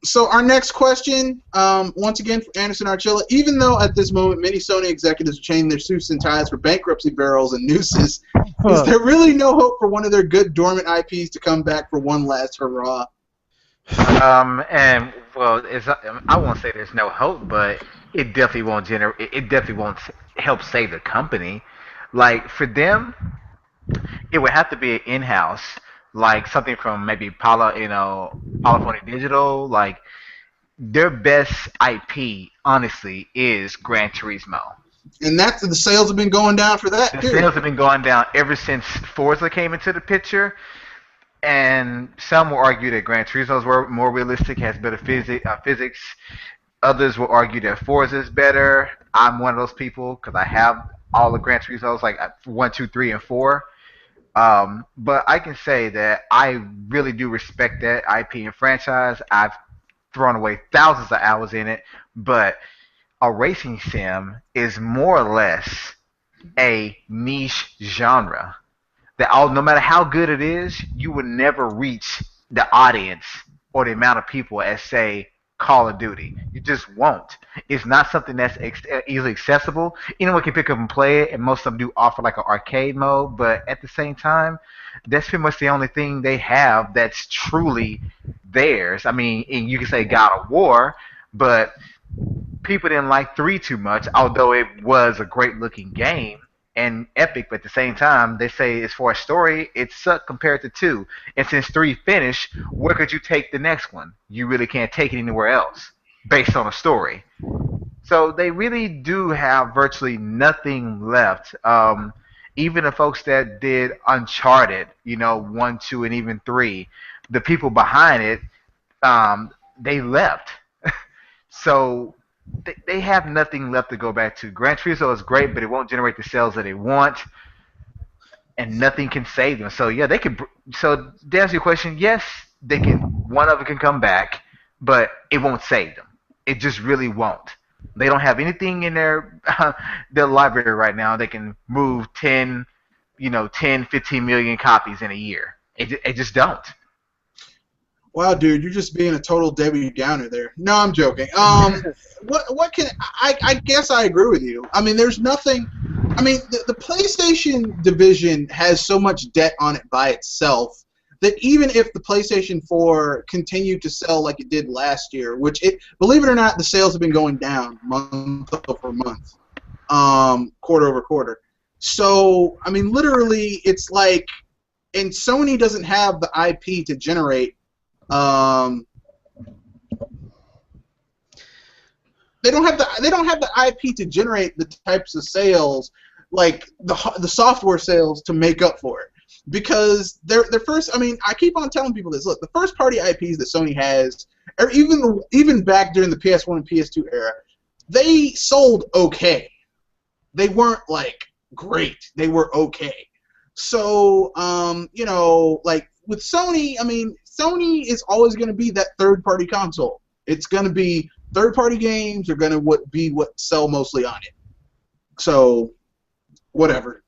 So our next question, once again from Anderson Archilla. Even though at this moment many Sony executives are chaining their suits and ties for bankruptcy barrels and nooses, is there really no hope for one of their good dormant IPs to come back for one last hurrah? And well, I won't say there's no hope, but it definitely won't It definitely won't help save the company. Like for them, it would have to be an in-house, like something from maybe Polyphony Digital. Like their best IP, honestly, is Gran Turismo. And the sales have been going down for that, The too. sales have been going down ever since Forza came into the picture, and some will argue that Gran Turismo is more realistic, has better physics. Others will argue that Forza is better. I'm one of those people because I have all the Gran Turismos, like 1, 2, 3, and 4. But I can say that I really do respect that IP and franchise. I've thrown away thousands of hours in it, but a racing sim is more or less a niche genre that no matter how good it is, you would never reach the audience or the amount of people as say Call of Duty. You just won't. It's not something that's easily accessible. Anyone can pick up and play it, and most of them do offer like an arcade mode, but at the same time, that's pretty much the only thing they have that's truly theirs. I mean, and you can say God of War, but people didn't like 3 too much, although it was a great looking game and epic, but at the same time, they say as far as story, it sucked compared to 2. And since 3 finished, where could you take the next one? You really can't take it anywhere else based on a story. So they really do have virtually nothing left. Even the folks that did Uncharted, 1, 2, and even 3, the people behind it, they left. So they have nothing left to go back to. Gran Turismo is great, but it won't generate the sales that they want. and nothing can save them. So yeah, they could. So to answer your question, yes, they can. One of them can come back, but it won't save them. It just really won't. They don't have anything in their library right now. They can move 10, 10, 15 million copies in a year. It just don't. Wow, dude, you're just being a total Debbie Downer there. No, I'm joking. What can I guess I agree with you. I mean, there's nothing. I mean, the PlayStation division has so much debt on it by itself that even if the PlayStation 4 continued to sell like it did last year, which believe it or not, the sales have been going down month over month, quarter over quarter. So, I mean, literally, it's like, and Sony doesn't have the IP to generate. They don't have the IP to generate the types of sales, like the software sales, to make up for it. Because their first, I mean, I keep on telling people this. Look, the first party IPs that Sony has, or even back during the PS1 and PS2 era, they sold okay. They weren't like great. They were okay. So, like with Sony, I mean, Sony is always going to be that third-party console. It's going to be third-party games are going to be what sell mostly on it. So, whatever.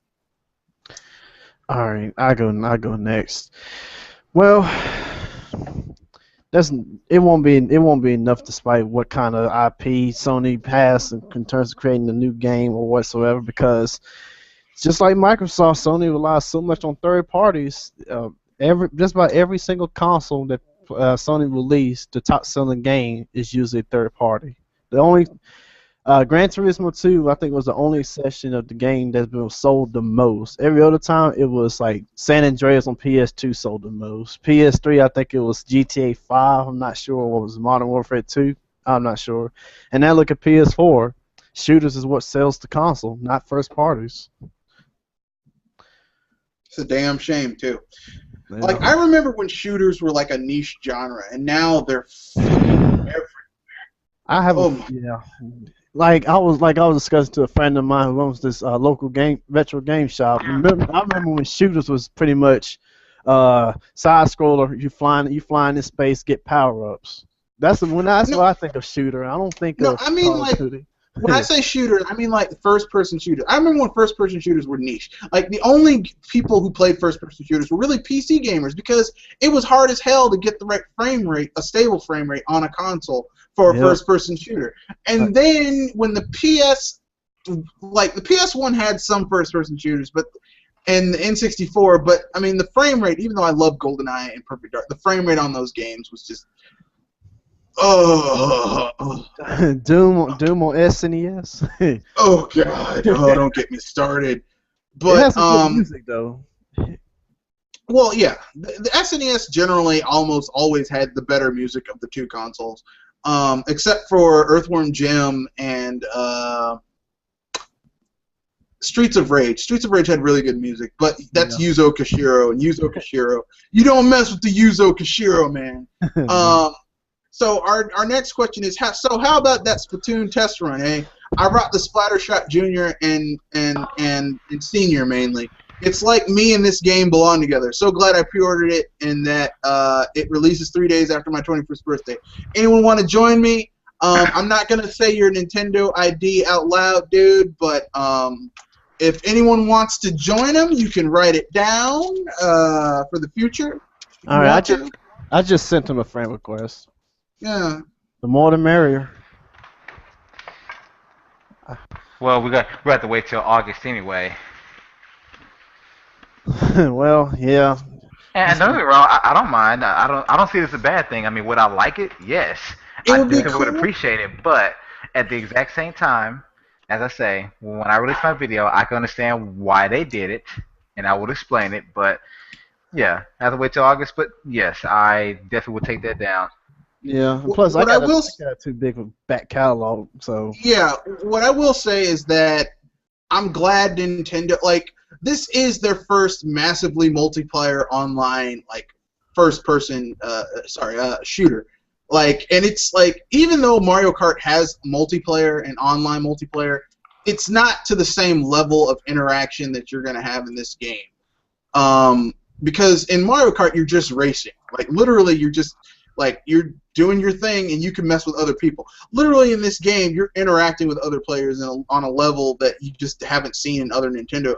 All right, I go next. Well, it won't be enough despite what kind of IP Sony has in terms of creating a new game or whatsoever, because just like Microsoft, Sony relies so much on third parties. Just about every single console that Sony released, the top selling game is usually third party. The only Gran Turismo 2, I think, was the only session of the game that's been sold the most. Every other time, it was like San Andreas on PS2 sold the most. PS3, I think it was GTA 5. I'm not sure. What was Modern Warfare 2? I'm not sure. And now look at PS4. Shooters is what sells the console, not first parties. It's a damn shame, too. Yeah. Like, I remember when shooters were like a niche genre, and now they're everywhere. I have Like I was discussing to a friend of mine who owns this local retro game shop. I remember when shooters was pretty much side scroller. You flying in space, get power ups. That's what I think of shooter. I don't think of I mean, Call of like, Duty. when I say shooter, I mean like first-person shooters. I remember when first-person shooters were niche. Like, the only people who played first-person shooters were really PC gamers, because it was hard as hell to get the right frame rate, a stable frame rate on a console for a first-person shooter. And then when the PS1 had some first-person shooters, and the N64, but I mean the frame rate, even though I love GoldenEye and Perfect Dark, the frame rate on those games was just Doom on SNES. Oh God! Oh, don't get me started. But it has some good music though. Well, yeah, the SNES generally almost always had the better music of the two consoles, except for Earthworm Jim and Streets of Rage. Streets of Rage had really good music, but that's Yuzo Koshiro, and Yuzo Koshiro, you don't mess with the Yuzo Koshiro, man. So our next question is, how about that Splatoon test run, eh? I brought the Splattershot Junior and Senior mainly. It's like me and this game belong together. So glad I pre-ordered it, and that it releases 3 days after my 21st birthday. Anyone want to join me? I'm not gonna say your Nintendo ID out loud, dude, but if anyone wants to join them, you can write it down for the future. All right, I just sent him a friend request. Yeah. The more the merrier. Well, we have to wait till August anyway. Well, yeah. And don't get me wrong, I don't mind. I don't see this as a bad thing. I mean, would I like it? Yes. I definitely would appreciate it. But at the exact same time, as I say, when I release my video, I can understand why they did it, and I will explain it. But yeah, I have to wait till August. But yes, I definitely would take that down. Yeah. Plus, I got too big of a back catalog, so. Yeah. What I will say is that I'm glad Nintendo, like, this is their first massively multiplayer online, like, first-person, shooter. Like, and it's like, even though Mario Kart has multiplayer and online multiplayer, it's not to the same level of interaction that you're gonna have in this game. Because in Mario Kart you're just racing. Like literally you're just like you're doing your thing and you can mess with other people. Literally in this game you're interacting with other players on a level that you just haven't seen in other Nintendo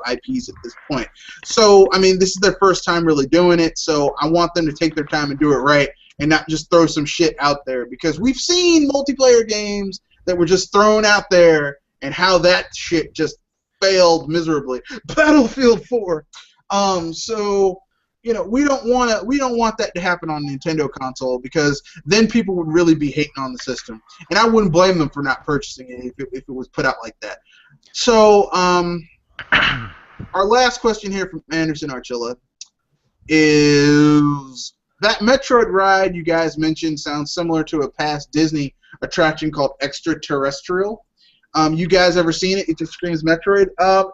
IPs at this point. So I mean this is their first time really doing it, so I want them to take their time and do it right and not just throw some shit out there, because we've seen multiplayer games that were just thrown out there and how that shit just failed miserably. Battlefield 4. So you know, we don't want that to happen on a Nintendo console, because then people would really be hating on the system, and I wouldn't blame them for not purchasing it if it was put out like that. So our last question here from Anderson Archilla is, that Metroid ride you guys mentioned sounds similar to a past Disney attraction called Extraterrestrial. You guys ever seen it? It just screams Metroid.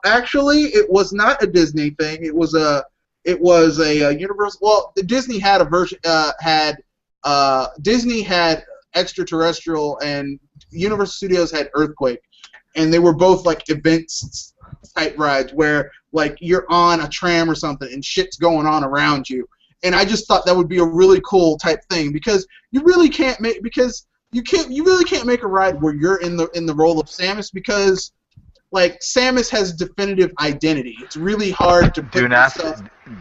Actually, it was not a Disney thing. It was a Universal. Well, Disney had a version. Disney had Extraterrestrial, and Universal Studios had Earthquake, and they were both like events type rides where like you're on a tram or something and shit's going on around you. And I just thought that would be a really cool type thing, because you really can't make a ride where you're in the role of Samus, because like Samus has definitive identity. It's really hard to put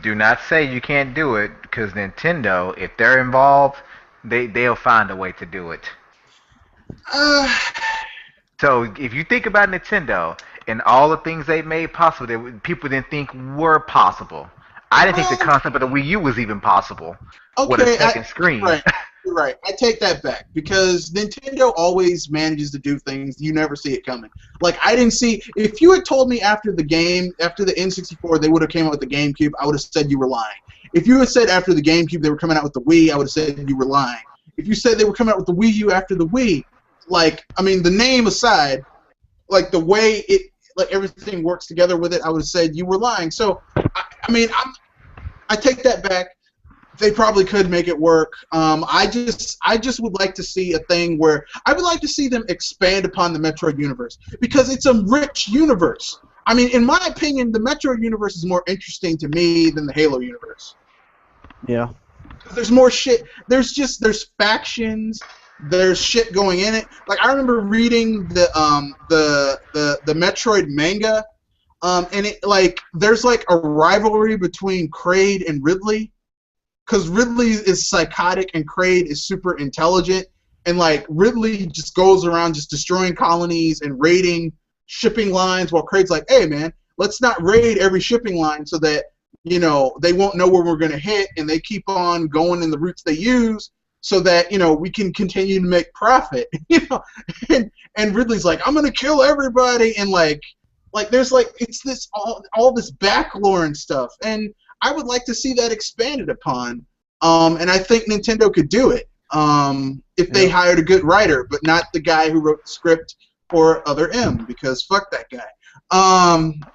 do not say you can't do it, because Nintendo, if they're involved, they'll find a way to do it. So if you think about Nintendo and all the things they made possible that people didn't think were possible. I didn't think the concept of the Wii U was even possible with a second screen. Right, you're right. I take that back, because Nintendo always manages to do things you never see it coming. Like I didn't see, if you had told me after the N64 they would have came out with the GameCube, I would have said you were lying. If you had said after the GameCube they were coming out with the Wii, I would have said you were lying. If you said they were coming out with the Wii U after the Wii, like I mean the name aside, like the way it like everything works together with it, I would have said you were lying. So I mean I take that back. They probably could make it work. I just would like to see a thing where I would like to see them expand upon the Metroid universe, because it's a rich universe. I mean, in my opinion, the Metroid universe is more interesting to me than the Halo universe. Yeah. There's more shit. There's factions. There's shit going in it. Like I remember reading the Metroid manga. And it like there's like a rivalry between Kraid and Ridley, because Ridley is psychotic and Kraid is super intelligent, and like Ridley just goes around just destroying colonies and raiding shipping lines, while Kraid's like, hey man, let's not raid every shipping line so that you know they won't know where we're gonna hit, and they keep on going in the routes they use so that you know we can continue to make profit. You know, and Ridley's like, I'm gonna kill everybody, and like there's like it's this all this back lore and stuff, and I would like to see that expanded upon. And I think Nintendo could do it if they hired a good writer, but not the guy who wrote the script for Other M, because fuck that guy.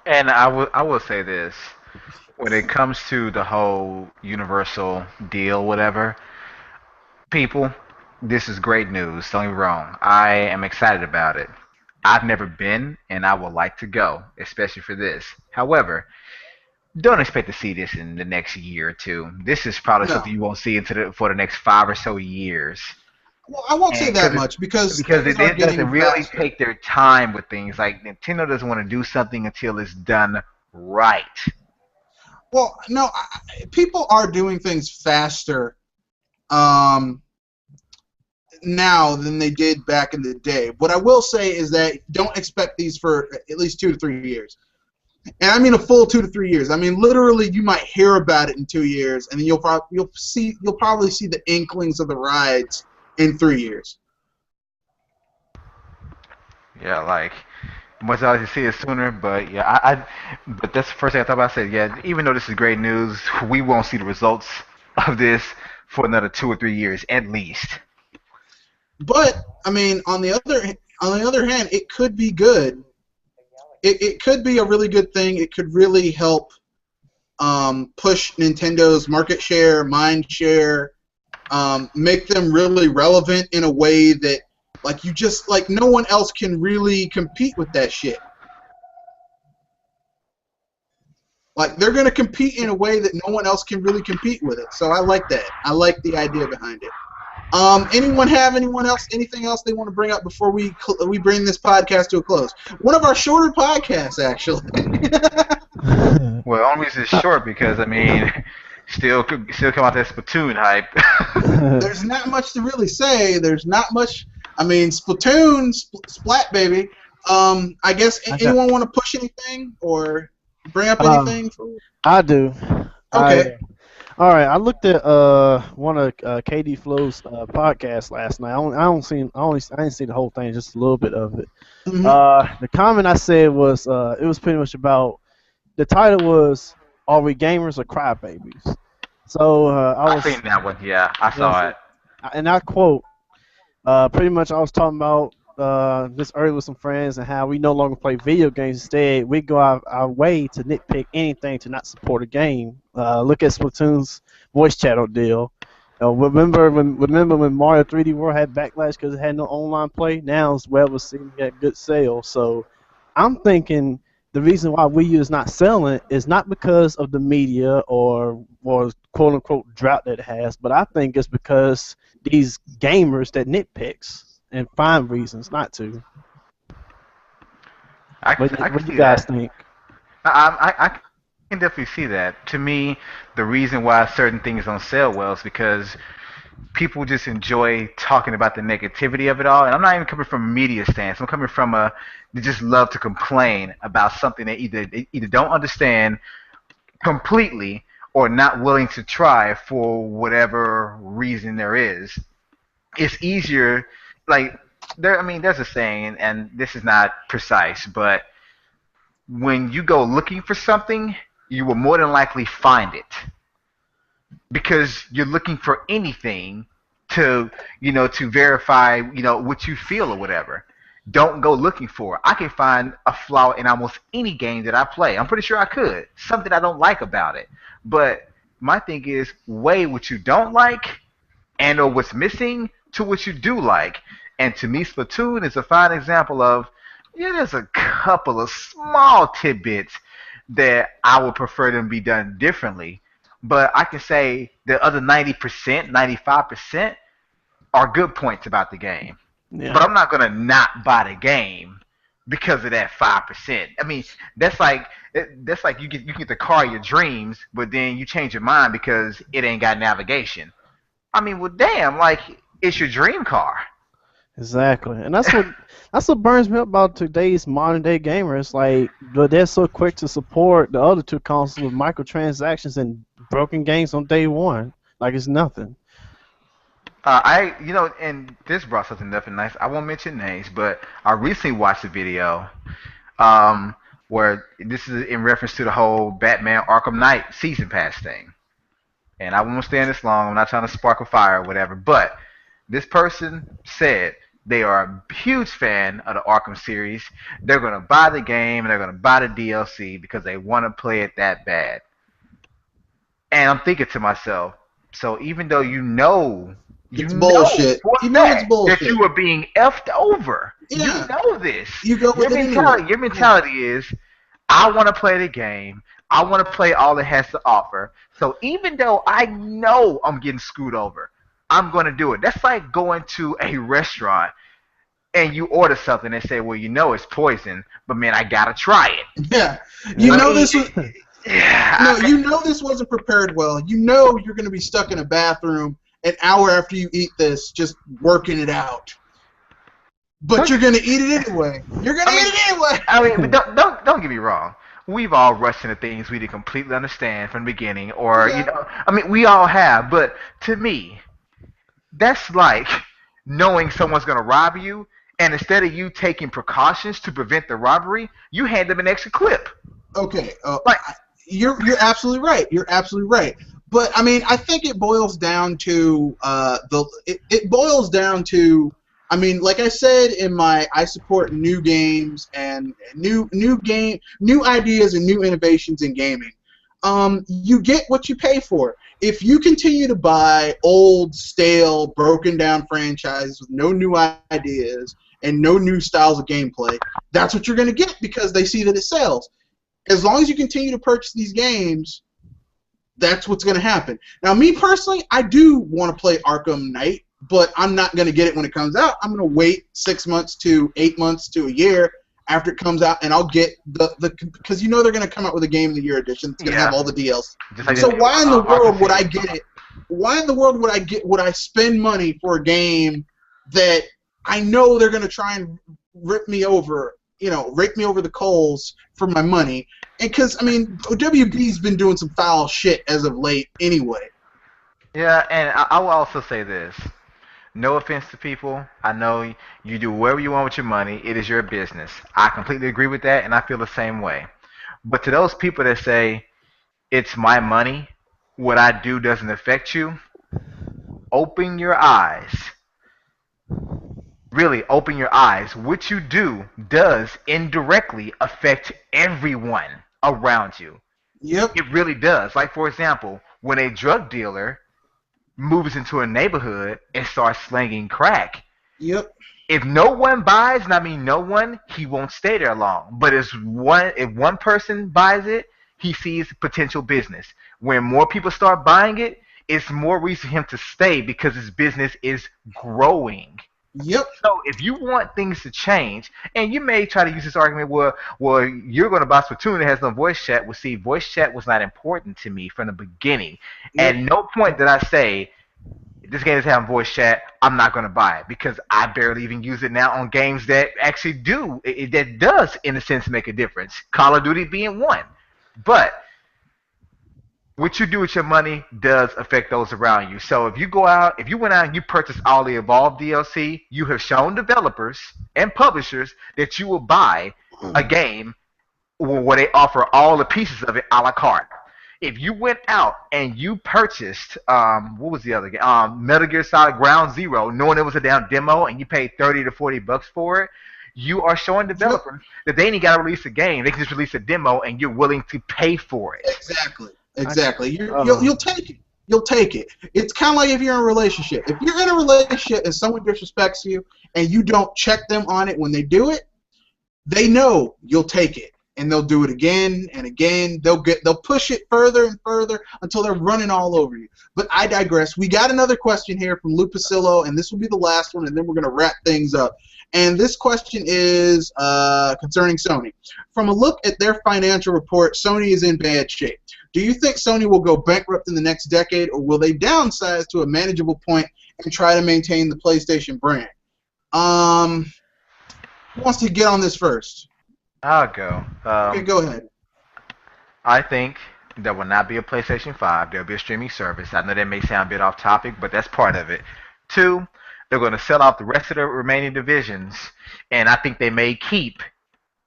And I will say this, when it comes to the whole Universal deal, whatever, people, this is great news. Don't get me wrong. I am excited about it. I've never been, and I would like to go, especially for this. However, don't expect to see this in the next year or two. This is probably something you won't see for the next 5 or so years. Well, I won't say that much, because it doesn't really take their time with things. Like Nintendo doesn't want to do something until it's done right. Well, no, people are doing things faster now than they did back in the day. What I will say is that don't expect these for at least 2 to 3 years. And I mean a full 2 to 3 years. I mean literally you might hear about it in 2 years, and then you'll probably see the inklings of the rides in 3 years. Yeah, like much I like to see it sooner, but yeah, but that's the first thing I thought about. I said, yeah, even though this is great news, we won't see the results of this for another 2 or 3 years at least. But I mean, on the other hand, it could be good. It could be a really good thing. It could really help push Nintendo's market share, mind share, make them really relevant in a way that like no one else can really compete with that shit. Like, they're going to compete in a way that no one else can really compete with it. So I like that. I like the idea behind it. Anything else they want to bring up before we bring this podcast to a close? One of our shorter podcasts, actually. Well, only reason it's short because I mean, still come out that Splatoon hype. There's not much to really say. There's not much. I mean, Splatoon, Splat, baby. I guess anyone want to push anything or bring up anything? I do. Okay. All right. I looked at one of KD Flow's podcasts last night. I didn't see the whole thing, just a little bit of it. Mm-hmm. The comment I said was it was pretty much about, the title was, "Are we gamers or crybabies?" So I seen that one. Yeah, I saw it. And I quote, pretty much I was talking about this earlier with some friends and how we no longer play video games. Instead, we go our way to nitpick anything to not support a game. Look at Splatoon's voice channel deal. Remember when Mario 3D World had backlash because it had no online play? Now it's well received, got good sales. So I'm thinking the reason why Wii U is not selling is not because of the media or quote unquote drought that it has, but I think it's because these gamers that nitpicks and find reasons not to. What do you guys think? I can definitely see that. To me, the reason why certain things don't sell well is because people just enjoy talking about the negativity of it all. And I'm not even coming from a media stance. I'm coming from they just love to complain about something they either don't understand completely or not willing to try for whatever reason there is. It's easier, like, there's a saying, and this is not precise, but when you go looking for something, you will more than likely find it because you're looking for anything to verify what you feel or whatever. Don't go looking for it. I can find a flaw in almost any game that I play. I'm pretty sure I could. Something I don't like about it. But my thing is, weigh what you don't like and or what's missing to what you do like. And to me, Splatoon is a fine example of, yeah, there's a couple of small tidbits that I would prefer them be done differently. But I can say the other 90%, 95% are good points about the game. Yeah. But I'm not going to not buy the game because of that 5%. I mean, that's like you get the car of your dreams, but then you change your mind because it ain't got navigation. I mean, well, damn, like, it's your dream car. Exactly, and that's what burns me up about today's modern day gamers. Like, they're so quick to support the other two consoles with microtransactions and broken games on day one, like it's nothing. And this brought something up, and nice. I won't mention names, but I recently watched a video, where this is in reference to the whole Batman Arkham Knight season pass thing. And I won't stay on this long. I'm not trying to spark a fire or whatever, but this person said they are a huge fan of the Arkham series. They're going to buy the game and they're going to buy the DLC because they want to play it that bad. And I'm thinking to myself, so even though it's bullshit. It's bullshit. That you are being effed over. Yeah. You know this. You go with Your mentality is, I want to play the game. I want to play all it has to offer. So even though I know I'm getting screwed over, I'm going to do it. That's like going to a restaurant and you order something and say, well, it's poison, but man, I got to try it. Yeah. This wasn't prepared well. You know you're going to be stuck in a bathroom an hour after you eat this, just working it out. But you're going to eat it anyway. I mean, but don't get me wrong. We've all rushed into things we didn't completely understand from the beginning, or we all have. But to me, that's like knowing someone's going to rob you, and instead of you taking precautions to prevent the robbery, you hand them an extra clip. Okay, you're absolutely right. You're absolutely right. But I mean, I think it boils down to I mean, like I said I support new games and new ideas and new innovations in gaming. You get what you pay for. If you continue to buy old, stale, broken down franchises with no new ideas and no new styles of gameplay, that's what you're going to get because they see that it sells. As long as you continue to purchase these games, that's what's going to happen. Now, me personally, I do want to play Arkham Knight, but I'm not going to get it when it comes out. I'm going to wait 6 months to 8 months to a year after it comes out, and I'll get because you know they're going to come out with a Game of the Year edition. It's going to have all the DLC. So why in the world would I get it? Why in the world would I spend money for a game that I know they're going to try and rake me over the coals for my money? And because, I mean, WB's been doing some foul shit as of late anyway. Yeah, and I will also say this. No offense to people. I know you do whatever you want with your money. It is your business. I completely agree with that, and I feel the same way. But to those people that say, it's my money, what I do doesn't affect you, open your eyes. Really, open your eyes. What you do does indirectly affect everyone around you. Yep. It really does. Like, for example, when a drug dealer moves into a neighborhood and starts slinging crack, Yep. if no one buys, and I mean no one, he won't stay there long. But if one person buys it, he sees potential business. When more people start buying it, it's more reason for him to stay because his business is growing. Yep. So if you want things to change, and you may try to use this argument, well, you're going to buy Splatoon that has no voice chat. Well, see, voice chat was not important to me from the beginning. Yep. At no point did I say, this game is having voice chat, I'm not going to buy it, because I barely even use it now on games that actually that does, in a sense, make a difference. Call of Duty being one. But what you do with your money does affect those around you. So if you went out and you purchased all the Evolve DLC, you have shown developers and publishers that you will buy a game where they offer all the pieces of it a la carte. If you went out and you purchased, what was the other game? Metal Gear Solid Ground Zero, knowing it was a damn demo, and you paid $30 to $40 for it, you are showing developers that they ain't got to release a game. They can just release a demo, and you're willing to pay for it. Exactly. You'll take it. You'll take it. It's kind of like if you're in a relationship. If you're in a relationship and someone disrespects you and you don't check them on it when they do it, they know you'll take it, and they'll do it again and again. They'll push it further and further until they're running all over you. But I digress. We got another question here from Lupacillo, and this will be the last one, and then we're going to wrap things up. And this question is concerning Sony. From a look at their financial report, Sony is in bad shape. Do you think Sony will go bankrupt in the next decade, or will they downsize to a manageable point and try to maintain the PlayStation brand? Who wants to get on this first? I'll go. Okay, go ahead. I think there will not be a PlayStation 5. There will be a streaming service. I know that may sound a bit off topic, but that's part of it. 2, they're going to sell off the rest of the remaining divisions, and I think they may keep.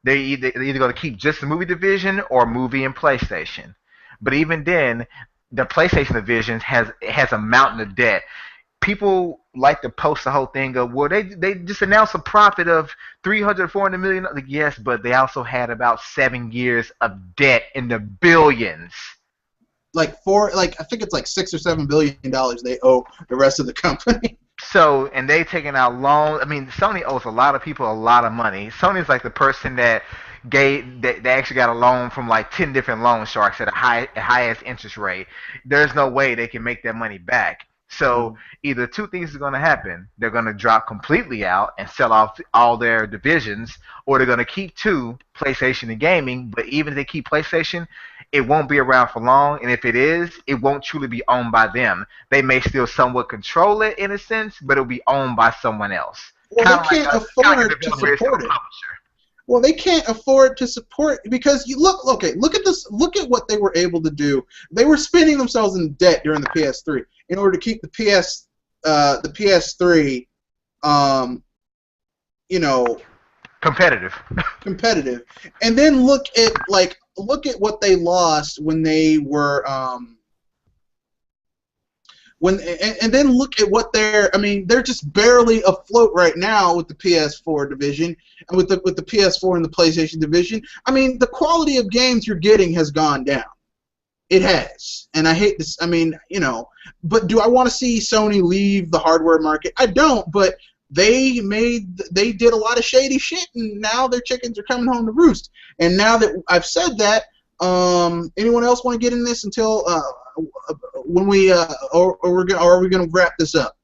They're either going to keep just the movie division or movie and PlayStation. But even then, the PlayStation division has a mountain of debt. People like to post the whole thing of, well, they just announced a profit of $300, $400 million. Like, yes, but they also had about 7 years of debt in the billions. I think it's like $6 or $7 billion they owe the rest of the company. So, and they taking out loans. I mean, Sony owes a lot of people a lot of money. Sony's like the person that they actually got a loan from like 10 different loan sharks at a highest interest rate. There's no way they can make that money back. So either two things are going to happen. They're going to drop completely out and sell off all their divisions, or they're going to keep PlayStation and gaming, but even if they keep PlayStation, it won't be around for long, and if it is, it won't truly be owned by them. They may still somewhat control it in a sense, but it'll be owned by someone else. Well, they can't afford to support it. Well, they can't afford to support because you look at this. Look at what they were able to do. They were spending themselves in debt during the PS3 in order to keep the PS3, competitive. And then look at what they lost when they were and then look at what they're just barely afloat right now with the PS4 division and with the PS4 and the PlayStation division. I mean, the quality of games you're getting has gone down. It has. And I hate this. I mean, but do I want to see Sony leave the hardware market? I don't, but they did a lot of shady shit, and now their chickens are coming home to roost. And now that I've said that, anyone else want to get in this until when we or are we gonna wrap this up?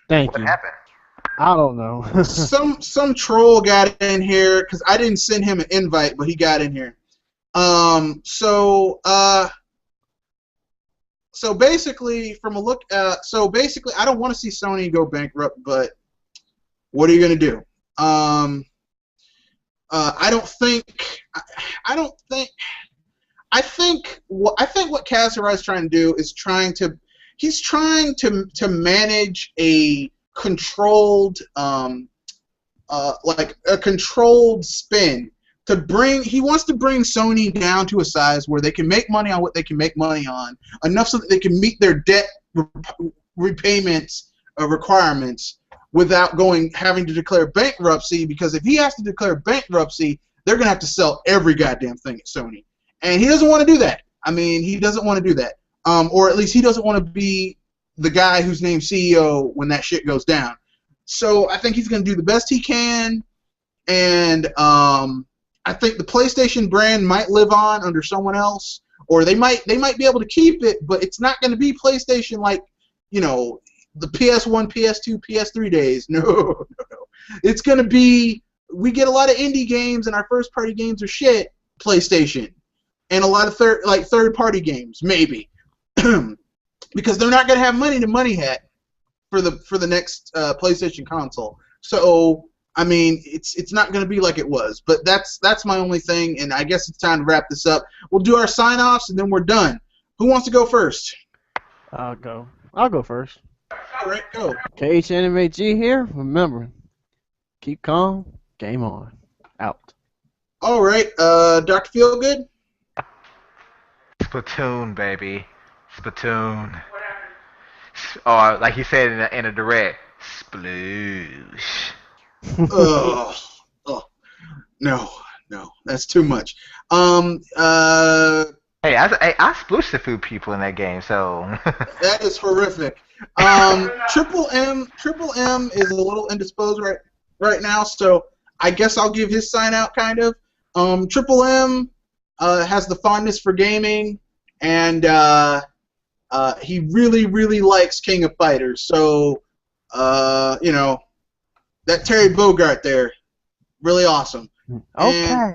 Thank What you. happened? I don't know. Some troll got in here because I didn't send him an invite, but he got in here. So basically, from a look, I don't want to see Sony go bankrupt, but what are you gonna do? I don't think. I think what Kazurai is trying to do is he's trying to manage a controlled like a controlled spin he wants to bring Sony down to a size where they can make money on what they can make money on, enough so that they can meet their debt repayments requirements without having to declare bankruptcy, because if he has to declare bankruptcy, they're going to have to sell every goddamn thing at Sony. And he doesn't want to do that. I mean, he doesn't want to do that. Or at least he doesn't want to be the guy who's named CEO when that shit goes down. So I think he's going to do the best he can, and I think the PlayStation brand might live on under someone else, or they might be able to keep it, but it's not going to be PlayStation like, you know, the PS1, PS2, PS3 days. No. It's going to be, we get a lot of indie games, and our first-party games are shit, PlayStation, and a lot of third-party games, maybe, because they're not going to have money to money hat for the next PlayStation console. So I mean, it's not going to be like it was. But that's my only thing, and I guess it's time to wrap this up. We'll do our sign-offs, and then we're done. Who wants to go first? I'll go first. All right, go. KHNMAG here. Remember, keep calm, game on. Out. All right, Dr. Feelgood? Splatoon, baby. Splatoon. Or like he said in a direct, sploosh. Oh, no, that's too much. Hey, I splooshed a few people in that game, so. That is horrific. Triple M is a little indisposed right now, so I guess I'll give his sign out kind of. Triple M has the fondness for gaming, and he really, really likes King of Fighters. So, you know, that Terry Bogard there, really awesome. Okay.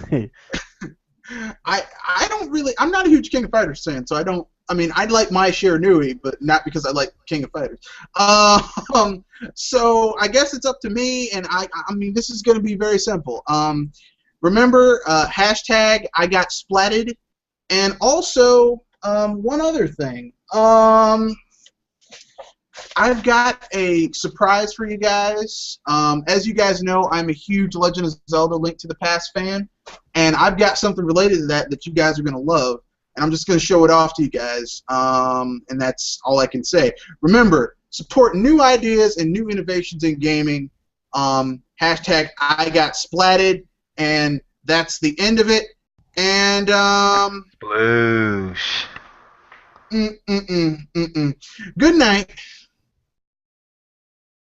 And I'm not a huge King of Fighters fan, so I like My Share Nui, but not because I like King of Fighters. So I guess it's up to me, and I mean, this is going to be very simple. Remember, hashtag I got splatted, and also one other thing. I've got a surprise for you guys. As you guys know, I'm a huge Legend of Zelda Link to the Past fan, and I've got something related to that you guys are going to love, and I'm just going to show it off to you guys, and that's all I can say. Remember, support new ideas and new innovations in gaming. Hashtag I got splatted, and that's the end of it. And Sploosh. Good night.